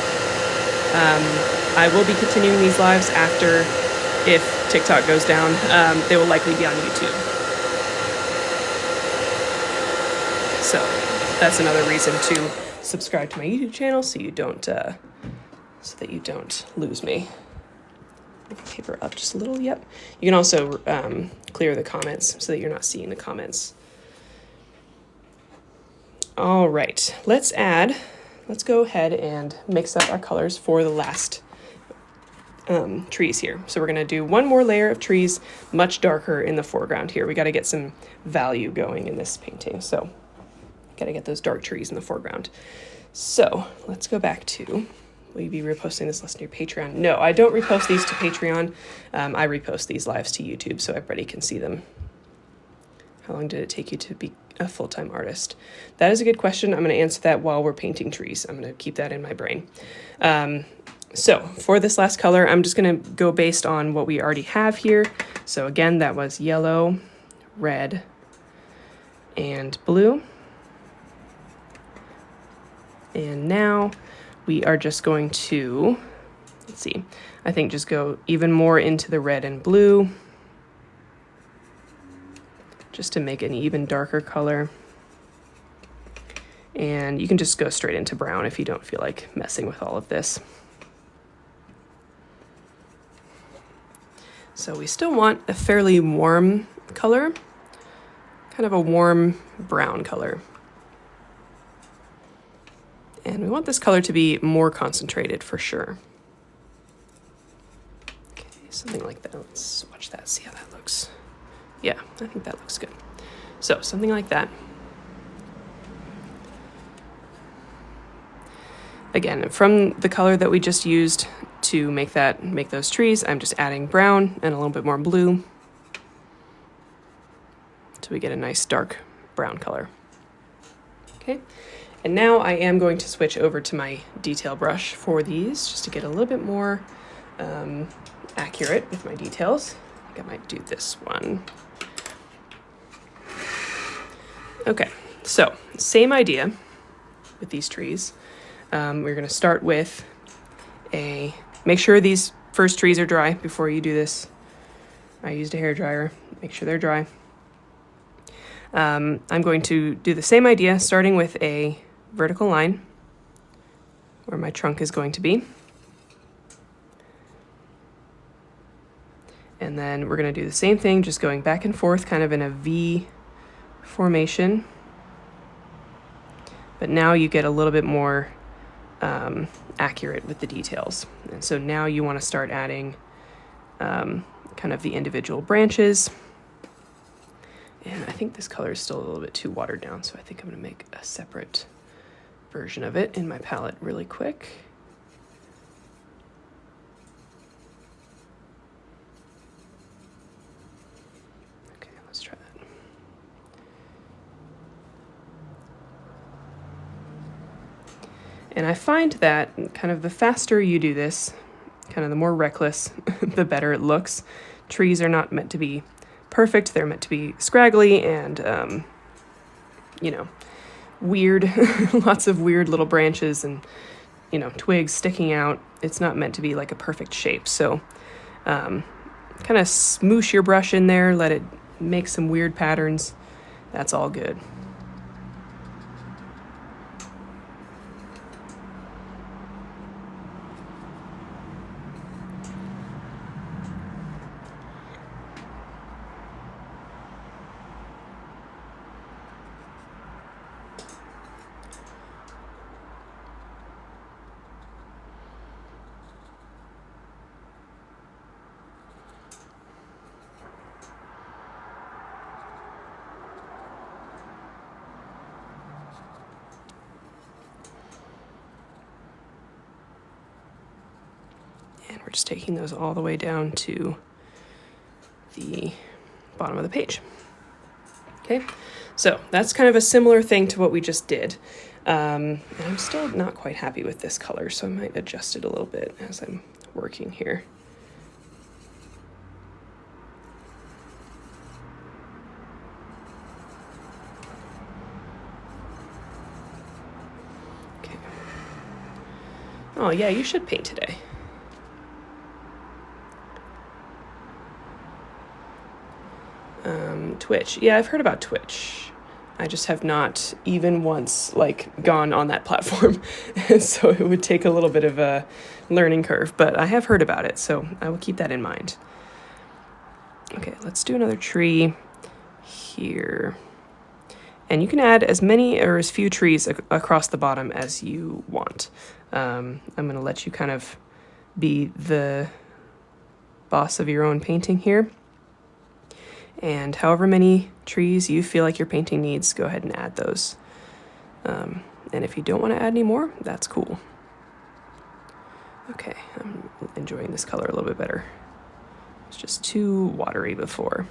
[SPEAKER 1] I will be continuing these lives after, if TikTok goes down, they will likely be on YouTube. So that's another reason to subscribe to my YouTube channel so you don't, so that you don't lose me. Paper up just a little. Yep. You can also clear the comments so that you're not seeing the comments. All right, let's go ahead and mix up our colors for the last trees here. So we're going to do one more layer of trees, much darker in the foreground here. We got to get some value going in this painting. So got to get those dark trees in the foreground. So let's go back to, will you be reposting this lesson to your Patreon? No, I don't repost these to Patreon. I repost these lives to YouTube so everybody can see them. How long did it take you to be a full-time artist? That is a good question. I'm going to answer that while we're painting trees. I'm going to keep that in my brain. So for this last color, I'm just going to go based on what we already have here. So again, that was yellow, red, and blue. And now we are just going to, let's see, I think just go even more into the red and blue, just to make an even darker color. And you can just go straight into brown if you don't feel like messing with all of this. So we still want a fairly warm color, kind of a warm brown color. And we want this color to be more concentrated for sure. Okay, something like that. Let's swatch that, see how that looks. Yeah, I think that looks good. So something like that. Again, from the color that we just used to make those trees, I'm just adding brown and a little bit more blue. So we get a nice dark brown color. Okay, and now I am going to switch over to my detail brush for these, just to get a little bit more accurate with my details. I think I might do this one. Okay, so same idea with these trees. We're going to start with make sure these first trees are dry before you do this. I used a hairdryer. Make sure they're dry. I'm going to do the same idea, starting with a vertical line where my trunk is going to be. And then we're going to do the same thing, just going back and forth, kind of in a V formation. But now you get a little bit more accurate with the details. And so now you want to start adding kind of the individual branches. And I think this color is still a little bit too watered down, so I think I'm going to make a separate version of it in my palette really quick. Okay, let's try that. And I find that kind of the faster you do this, kind of the more reckless, the better it looks. Trees are not meant to be perfect. They're meant to be scraggly and, you know, weird, lots of weird little branches and, you know, twigs sticking out. It's not meant to be like a perfect shape. So kind of smoosh your brush in there, let it make some weird patterns. That's all good. And we're just taking those all the way down to the bottom of the page. Okay, so that's kind of a similar thing to what we just did. And I'm still not quite happy with this color, so I might adjust it a little bit as I'm working here. Okay. Oh yeah, you should paint today. Twitch. Yeah, I've heard about Twitch. I just have not even once gone on that platform. So it would take a little bit of a learning curve, but I have heard about it, so I will keep that in mind. Okay, let's do another tree here. And you can add as many or as few trees across the bottom as you want. I'm going to let you kind of be the boss of your own painting here. And however many trees you feel like your painting needs, go ahead and add those. And if you don't want to add any more, that's cool. Okay, I'm enjoying this color a little bit better. It's just too watery before.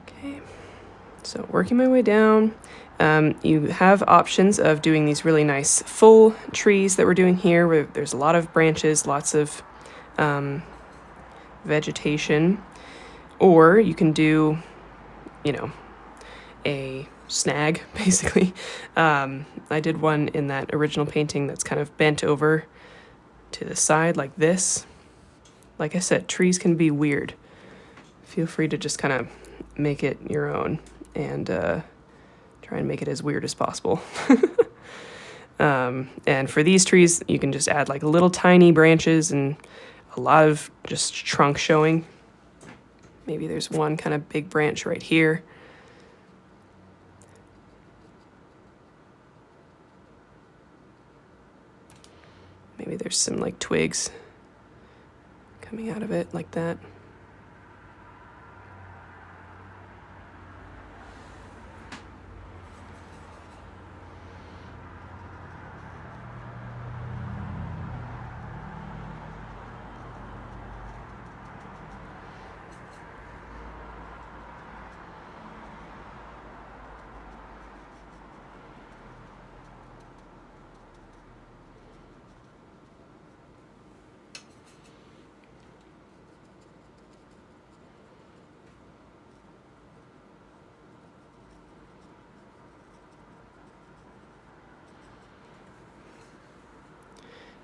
[SPEAKER 1] Okay, so working my way down. You have options of doing these really nice full trees that we're doing here, where there's a lot of branches, lots of vegetation, or you can do, you know, a snag, basically. I did one in that original painting that's kind of bent over to the side like this. Like I said, trees can be weird. Feel free to just kind of make it your own and try and make it as weird as possible. And for these trees, you can just add little tiny branches and a lot of just trunk showing. Maybe there's one kind of big branch right here. Maybe there's some twigs coming out of it like that.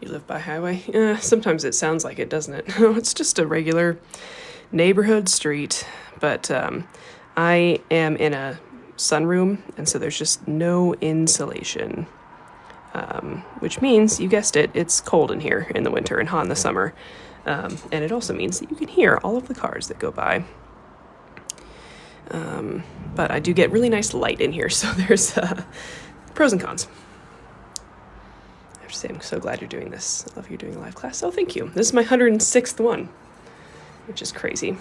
[SPEAKER 1] You live by highway? Sometimes it sounds like it, doesn't it? It's just a regular neighborhood street. But I am in a sunroom, and so there's just no insulation. Which means, you guessed it, it's cold in here in the winter and hot in the summer. And it also means that you can hear all of the cars that go by. But I do get really nice light in here, so there's pros and cons. I'm so glad you're doing this. I love you're doing a live class. Oh, thank you. This is my 106th one, which is crazy.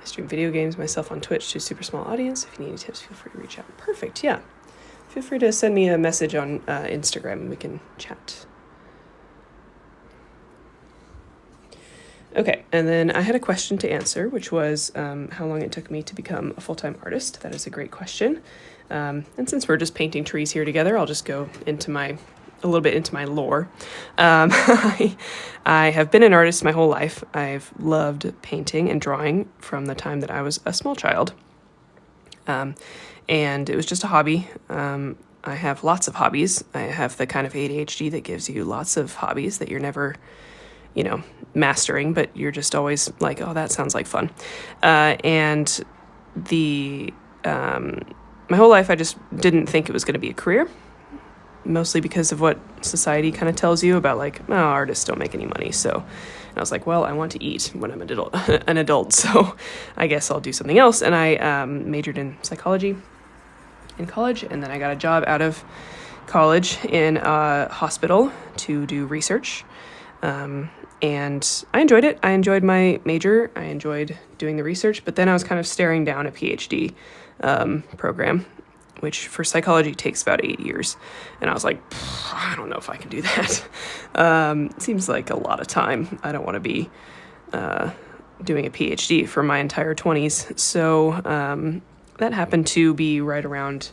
[SPEAKER 1] I stream video games myself on Twitch to a super small audience. If you need any tips, feel free to reach out. Perfect, yeah. Feel free to send me a message on Instagram and we can chat. Okay, and then I had a question to answer, which was how long it took me to become a full-time artist. That is a great question. And since we're just painting trees here together, I'll just go into a little bit into my lore. I have been an artist my whole life. I've loved painting and drawing from the time that I was a small child. And it was just a hobby. I have lots of hobbies. I have the kind of ADHD that gives you lots of hobbies that you're never, mastering, but you're just always like, oh, that sounds like fun. And my whole life, I just didn't think it was going to be a career. Mostly because of what society kind of tells you about, like, oh, artists don't make any money. So, and I was like, well, I want to eat when I'm an adult, so I guess I'll do something else. And I majored in psychology in college, and then I got a job out of college in a hospital to do research. And I enjoyed it. I enjoyed my major. I enjoyed doing the research, but then I was kind of staring down a PhD program, which for psychology takes about 8 years. And I was like, I don't know if I can do that. It seems like a lot of time. I don't want to be doing a PhD for my entire 20s. So that happened to be right around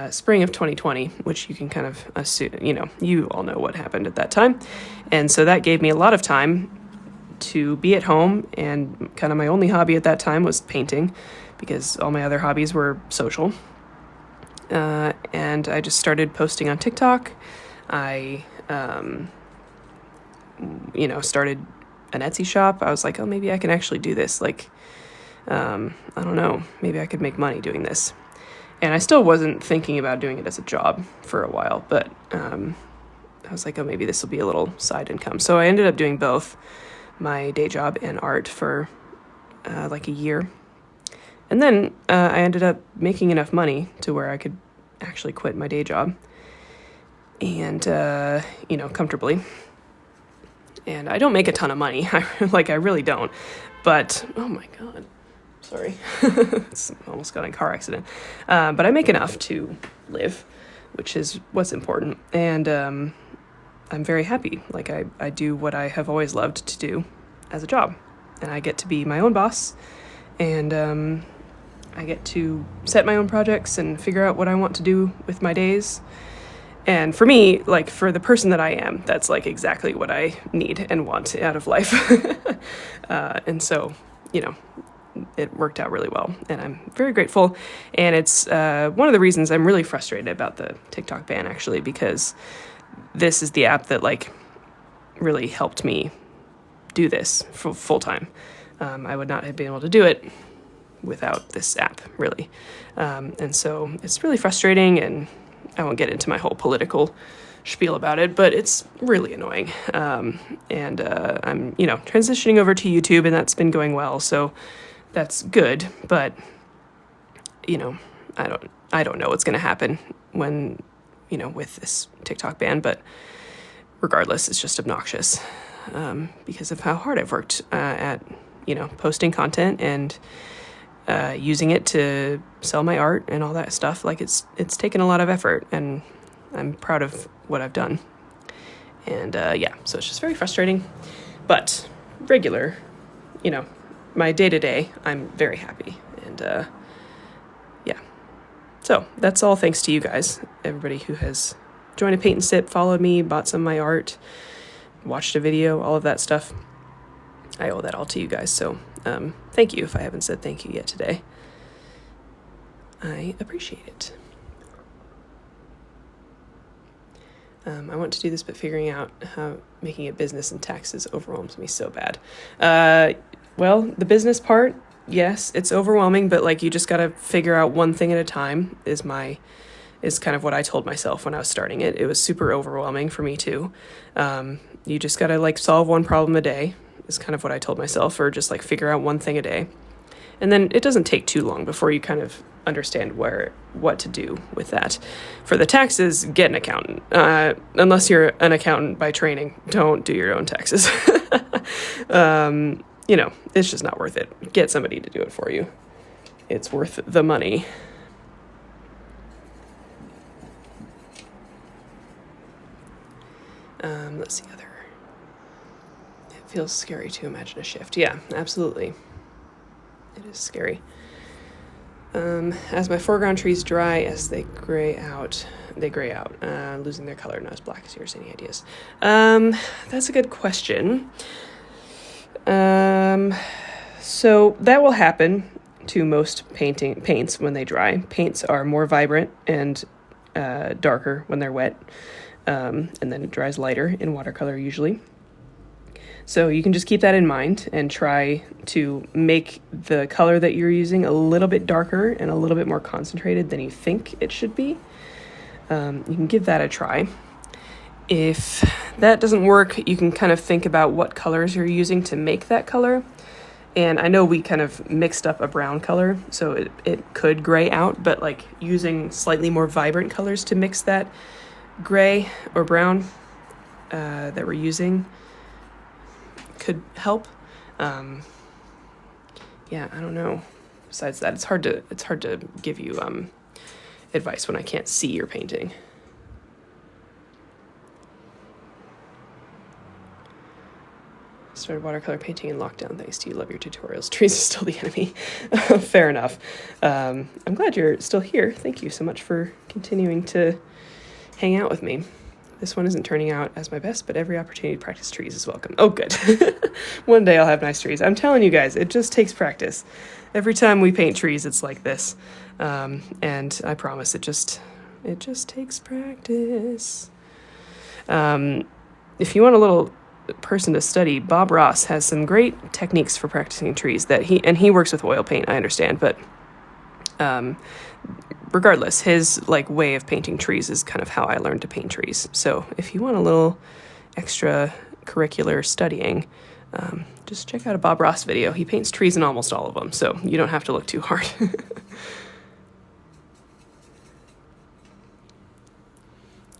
[SPEAKER 1] spring of 2020, which you can kind of assume, you all know what happened at that time. And so that gave me a lot of time to be at home, and kind of my only hobby at that time was painting, because all my other hobbies were social. And I just started posting on TikTok. I, started an Etsy shop. I was like, oh, maybe I can actually do this. Like, I don't know, maybe I could make money doing this. And I still wasn't thinking about doing it as a job for a while, but I was like, oh, maybe this will be a little side income. So I ended up doing both my day job and art for like a year. And then I ended up making enough money to where I could actually quit my day job and, comfortably. And I don't make a ton of money. I really don't. But, oh my God, sorry. It's almost got in a car accident. But I make enough to live, which is what's important. And I'm very happy. Like, I do what I have always loved to do as a job. And I get to be my own boss. And I get to set my own projects and figure out what I want to do with my days. And for me, like, for the person that I am, that's like exactly what I need and want out of life. And so, it worked out really well, and I'm very grateful. And it's one of the reasons I'm really frustrated about the TikTok ban, actually, because this is the app that like really helped me do this full time. I would not have been able to do it without this app, really. And so it's really frustrating, and I won't get into my whole political spiel about it, but it's really annoying. And I'm, transitioning over to YouTube, and that's been going well, so that's good. But, I don't know what's going to happen when, with this TikTok ban, but regardless, it's just obnoxious. because of how hard I've worked at, posting content and using it to sell my art and all that stuff. Like it's taken a lot of effort, and I'm proud of what I've done. And so it's just very frustrating, but regular, my day-to-day, I'm very happy. And so that's all thanks to you guys, everybody who has joined a paint and sip, followed me, bought some of my art, watched a video, all of that stuff. I owe that all to you guys. So thank you if I haven't said thank you yet today. I appreciate it. I want to do this, but figuring out how making it business and taxes overwhelms me so bad. Well, the business part, yes, it's overwhelming, but like you just got to figure out one thing at a time is kind of what I told myself when I was starting it. It was super overwhelming for me too. You just got to like solve one problem a day is kind of what I told myself, or just like figure out one thing a day. And then it doesn't take too long before you kind of understand what to do with that. For the taxes, get an accountant. Unless you're an accountant by training, don't do your own taxes. It's just not worth it. Get somebody to do it for you. It's worth the money. Let's see other. It feels scary to imagine a shift. Yeah, absolutely. It is scary. As my foreground trees dry, as they gray out, losing their color, not as black as yours. Any ideas? That's a good question. So that will happen to most paints when they dry. Paints are more vibrant and darker when they're wet, and then it dries lighter in watercolor usually. So you can just keep that in mind and try to make the color that you're using a little bit darker and a little bit more concentrated than you think it should be. You can give that a try. If that doesn't work, you can kind of think about what colors you're using to make that color. And I know we kind of mixed up a brown color, so it could gray out, but like using slightly more vibrant colors to mix that gray or brown that we're using could help. I don't know. Besides that, it's hard to give you advice when I can't see your painting. Started watercolor painting in lockdown thanks to you. Love your tutorials. Trees is still the enemy. Fair enough. I'm glad you're still here. Thank you so much for continuing to hang out with me. This one isn't turning out as my best, but every opportunity to practice trees is welcome. Oh, good. One day I'll have nice trees. I'm telling you guys, it just takes practice. Every time we paint trees, it's like this. And I promise it just takes practice. If you want a little person to study, Bob Ross has some great techniques for practicing trees that he works with oil paint, I understand, but regardless, his like way of painting trees is kind of how I learned to paint trees. So if you want a little extra curricular studying, just check out a Bob Ross video. He paints trees in almost all of them, so you don't have to look too hard.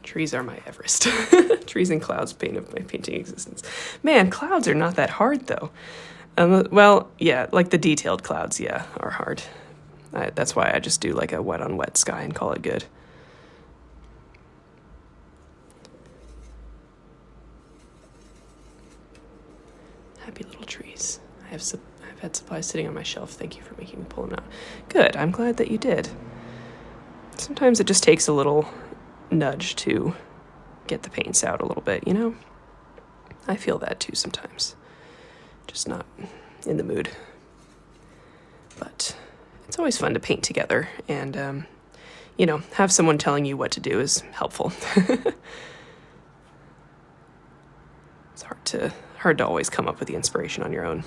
[SPEAKER 1] Trees are my Everest. Trees and clouds paint of my painting existence. Man, clouds are not that hard though. Well, yeah, like the detailed clouds, yeah, are hard. That's why I just do like a wet on wet sky and call it good. Happy little trees. I've had supplies sitting on my shelf. Thank you for making me pull them out. Good, I'm glad that you did. Sometimes it just takes a little nudge to get the paints out a little bit, you know? I feel that too sometimes. Just not in the mood. But it's always fun to paint together, and have someone telling you what to do is helpful. It's hard to always come up with the inspiration on your own.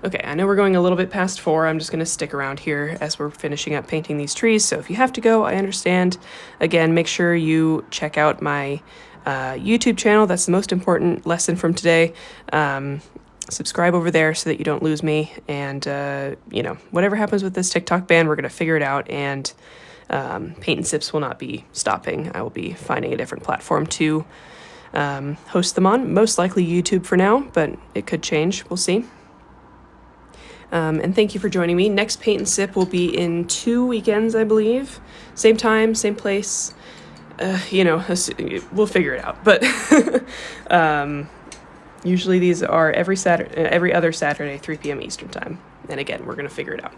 [SPEAKER 1] Okay, I know we're going a little bit past 4. I'm just going to stick around here as we're finishing up painting these trees. So if you have to go, I understand. Again, make sure you check out my YouTube channel. That's the most important lesson from today. Subscribe over there so that you don't lose me. And, whatever happens with this TikTok ban, we're going to figure it out. And Paint and Sips will not be stopping. I will be finding a different platform to host them on. Most likely YouTube for now, but it could change. We'll see. And thank you for joining me. Next Paint and Sip will be in 2 weekends, I believe. Same time, same place. We'll figure it out. But usually these are every other Saturday, 3 p.m. Eastern time. And again, we're going to figure it out.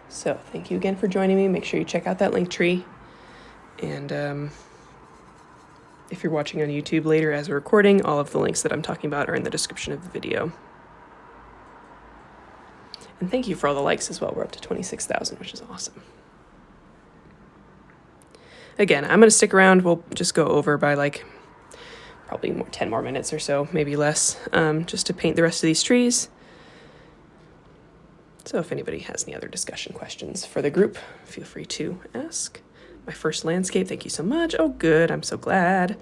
[SPEAKER 1] So thank you again for joining me. Make sure you check out that link tree. And if you're watching on YouTube later as we're recording, all of the links that I'm talking about are in the description of the video. And thank you for all the likes as well. We're up to 26,000, which is awesome. Again, I'm going to stick around. We'll just go over by probably 10 more minutes or so, maybe less, just to paint the rest of these trees. So if anybody has any other discussion questions for the group, feel free to ask. My first landscape, thank you so much. Oh, good, I'm so glad.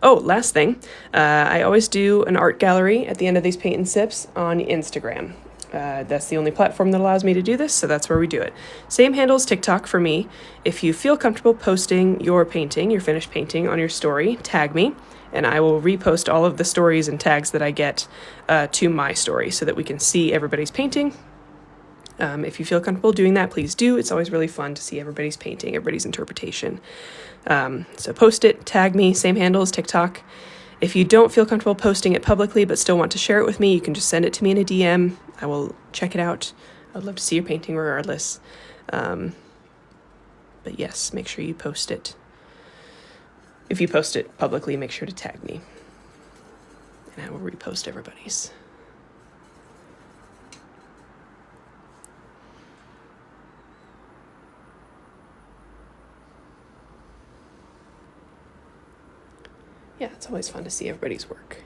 [SPEAKER 1] Oh, last thing, I always do an art gallery at the end of these Paint and Sips on Instagram. That's the only platform that allows me to do this, so that's where we do it. Same handle as TikTok for me. If you feel comfortable posting your painting, your finished painting, on your story, tag me, and I will repost all of the stories and tags that I get to my story so that we can see everybody's painting. If you feel comfortable doing that, please do. It's always really fun to see everybody's painting, everybody's interpretation. So post it, tag me, same handle as TikTok. If you don't feel comfortable posting it publicly but still want to share it with me, you can just send it to me in a DM. I will check it out. I'd love to see your painting regardless. But yes, make sure you post it. If you post it publicly, make sure to tag me. And I will repost everybody's. Yeah, it's always fun to see everybody's work.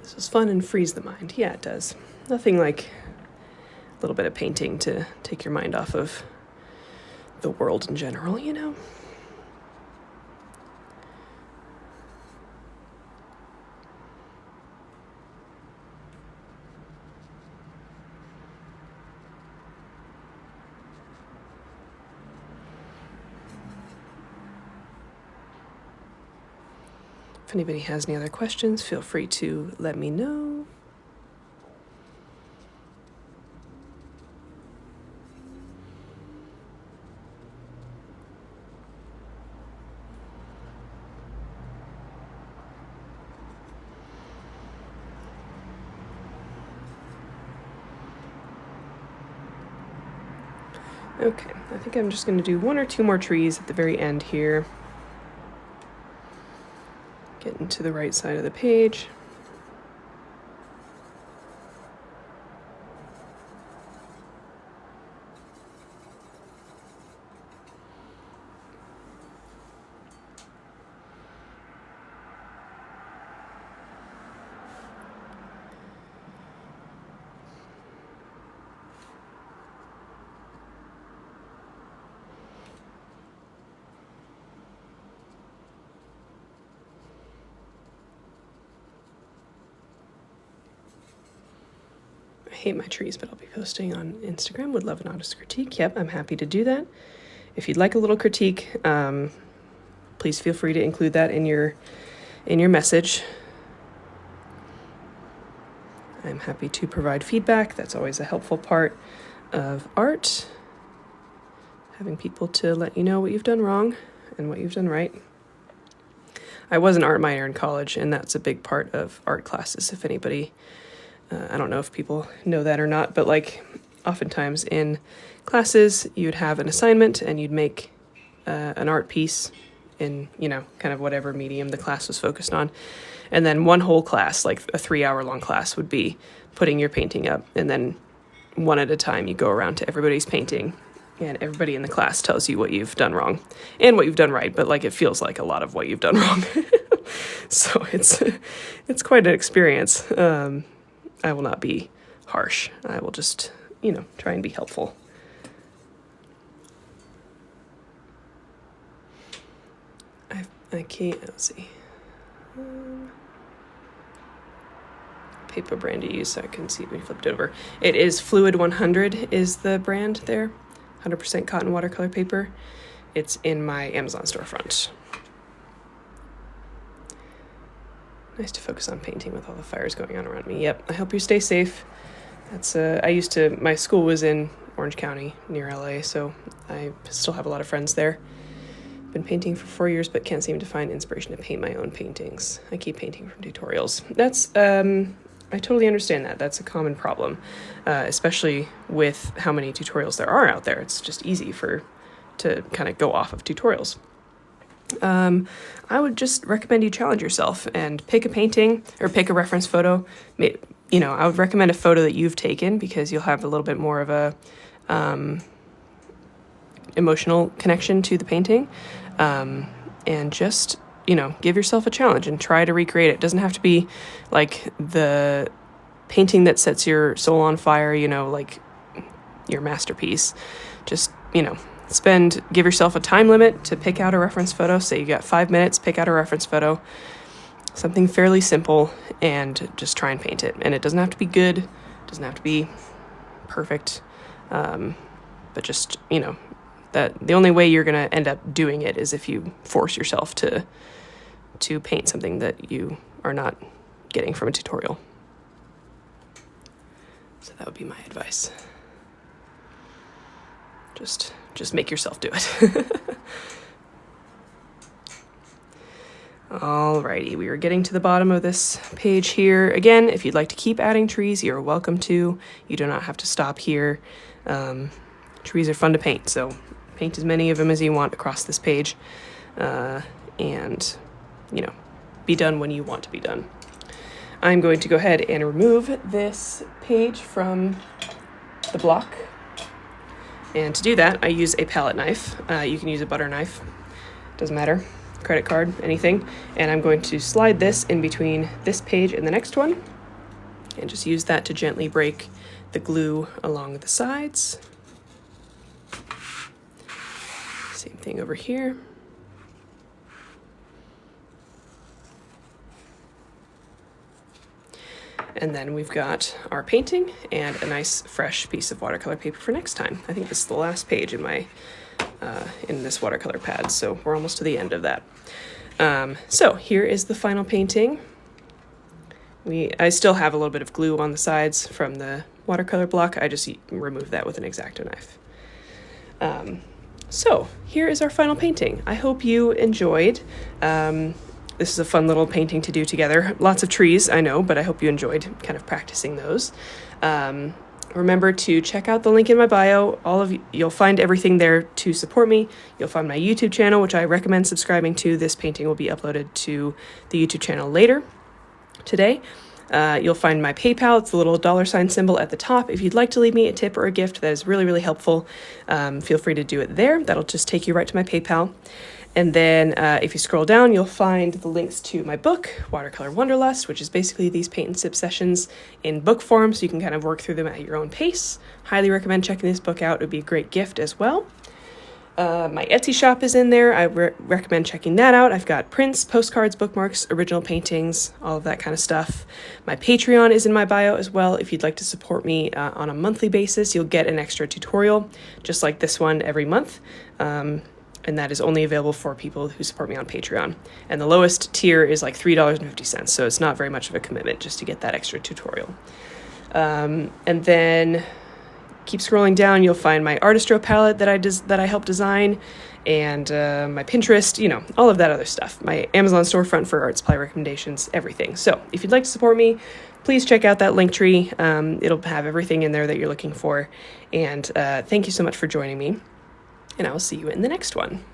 [SPEAKER 1] This was fun and frees the mind. Yeah, it does. Nothing like a little bit of painting to take your mind off of the world in general, you know? If anybody has any other questions, feel free to let me know. Okay, I think I'm just going to do 1 or 2 more trees at the very end here. Getting to the right side of the page. I hate my trees, but I'll be posting on Instagram. Would love an honest critique. Yep, I'm happy to do that. If you'd like a little critique, please feel free to include that in your message. I'm happy to provide feedback. That's always a helpful part of art. Having people to let you know what you've done wrong and what you've done right. I was an art minor in college, and that's a big part of art classes. If anybody, I don't know if people know that or not, but like oftentimes in classes, you'd have an assignment and you'd make an art piece in, you know, kind of whatever medium the class was focused on. And then one whole class, like a 3-hour-long class, would be putting your painting up. And then one at a time, you go around to everybody's painting, and everybody in the class tells you what you've done wrong and what you've done right. But like, it feels like a lot of what you've done wrong. So it's quite an experience. I will not be harsh. I will just, you know, try and be helpful. let's see. Paper brand to use, so I can see when you flipped it over. It is Fluid 100 is the brand there. 100% cotton watercolor paper. It's in my Amazon storefront. Nice to focus on painting with all the fires going on around me. Yep, I hope you stay safe. That's my school was in Orange County near LA, so I still have a lot of friends there. Been painting for 4 years, but can't seem to find inspiration to paint my own paintings. I keep painting from tutorials. That's, I totally understand that. That's a common problem, especially with how many tutorials there are out there. It's just easy to kind of go off of tutorials. I would just recommend you challenge yourself and pick a painting or pick a reference photo. You know, I would recommend a photo that you've taken because you'll have a little bit more of a emotional connection to the painting. And just, you know, give yourself a challenge and try to recreate it. It doesn't have to be like the painting that sets your soul on fire, you know, like your masterpiece. Just, you know, give yourself a time limit to pick out a reference photo. Say you got 5 minutes, pick out a reference photo, something fairly simple, and just try and paint it. And it doesn't have to be good, it doesn't have to be perfect, but just, you know, that the only way you're going to end up doing it is if you force yourself to paint something that you are not getting from a tutorial. So that would be my advice. Just make yourself do it. Alrighty, we are getting to the bottom of this page here. Again, if you'd like to keep adding trees, you're welcome to. You do not have to stop here. Trees are fun to paint, so paint as many of them as you want across this page, and, you know, be done when you want to be done. I'm going to go ahead and remove this page from the block. And to do that, I use a palette knife. You can use a butter knife, doesn't matter, credit card, anything. And I'm going to slide this in between this page and the next one, and just use that to gently break the glue along the sides. Same thing over here. And then we've got our painting and a nice fresh piece of watercolor paper for next time. I think this is the last page in my in this watercolor pad, so we're almost to the end of that. So here is the final painting. I still have a little bit of glue on the sides from the watercolor block. I just removed that with an X-Acto knife. So here is our final painting. I hope you enjoyed. This is a fun little painting to do together. Lots of trees, I know, but I hope you enjoyed kind of practicing those. Remember to check out the link in my bio. You'll find everything there to support me. You'll find my YouTube channel, which I recommend subscribing to. This painting will be uploaded to the YouTube channel later today. You'll find my PayPal. It's the little $ symbol at the top. If you'd like to leave me a tip or a gift, that is really, really helpful. Feel free to do it there. That'll just take you right to my PayPal. And then if you scroll down, you'll find the links to my book, Watercolor Wanderlust, which is basically these paint and sip sessions in book form, so you can kind of work through them at your own pace. Highly recommend checking this book out. It would be a great gift as well. My Etsy shop is in there. I recommend checking that out. I've got prints, postcards, bookmarks, original paintings, all of that kind of stuff. My Patreon is in my bio as well. If you'd like to support me on a monthly basis, you'll get an extra tutorial, just like this one, every month. And that is only available for people who support me on Patreon. And the lowest tier is like $3.50, so it's not very much of a commitment just to get that extra tutorial. And then keep scrolling down, you'll find my Artistro palette that I helped design, and my Pinterest, you know, all of that other stuff. My Amazon storefront for art supply recommendations, everything. So if you'd like to support me, please check out that link tree. It'll have everything in there that you're looking for. And thank you so much for joining me. And I will see you in the next one.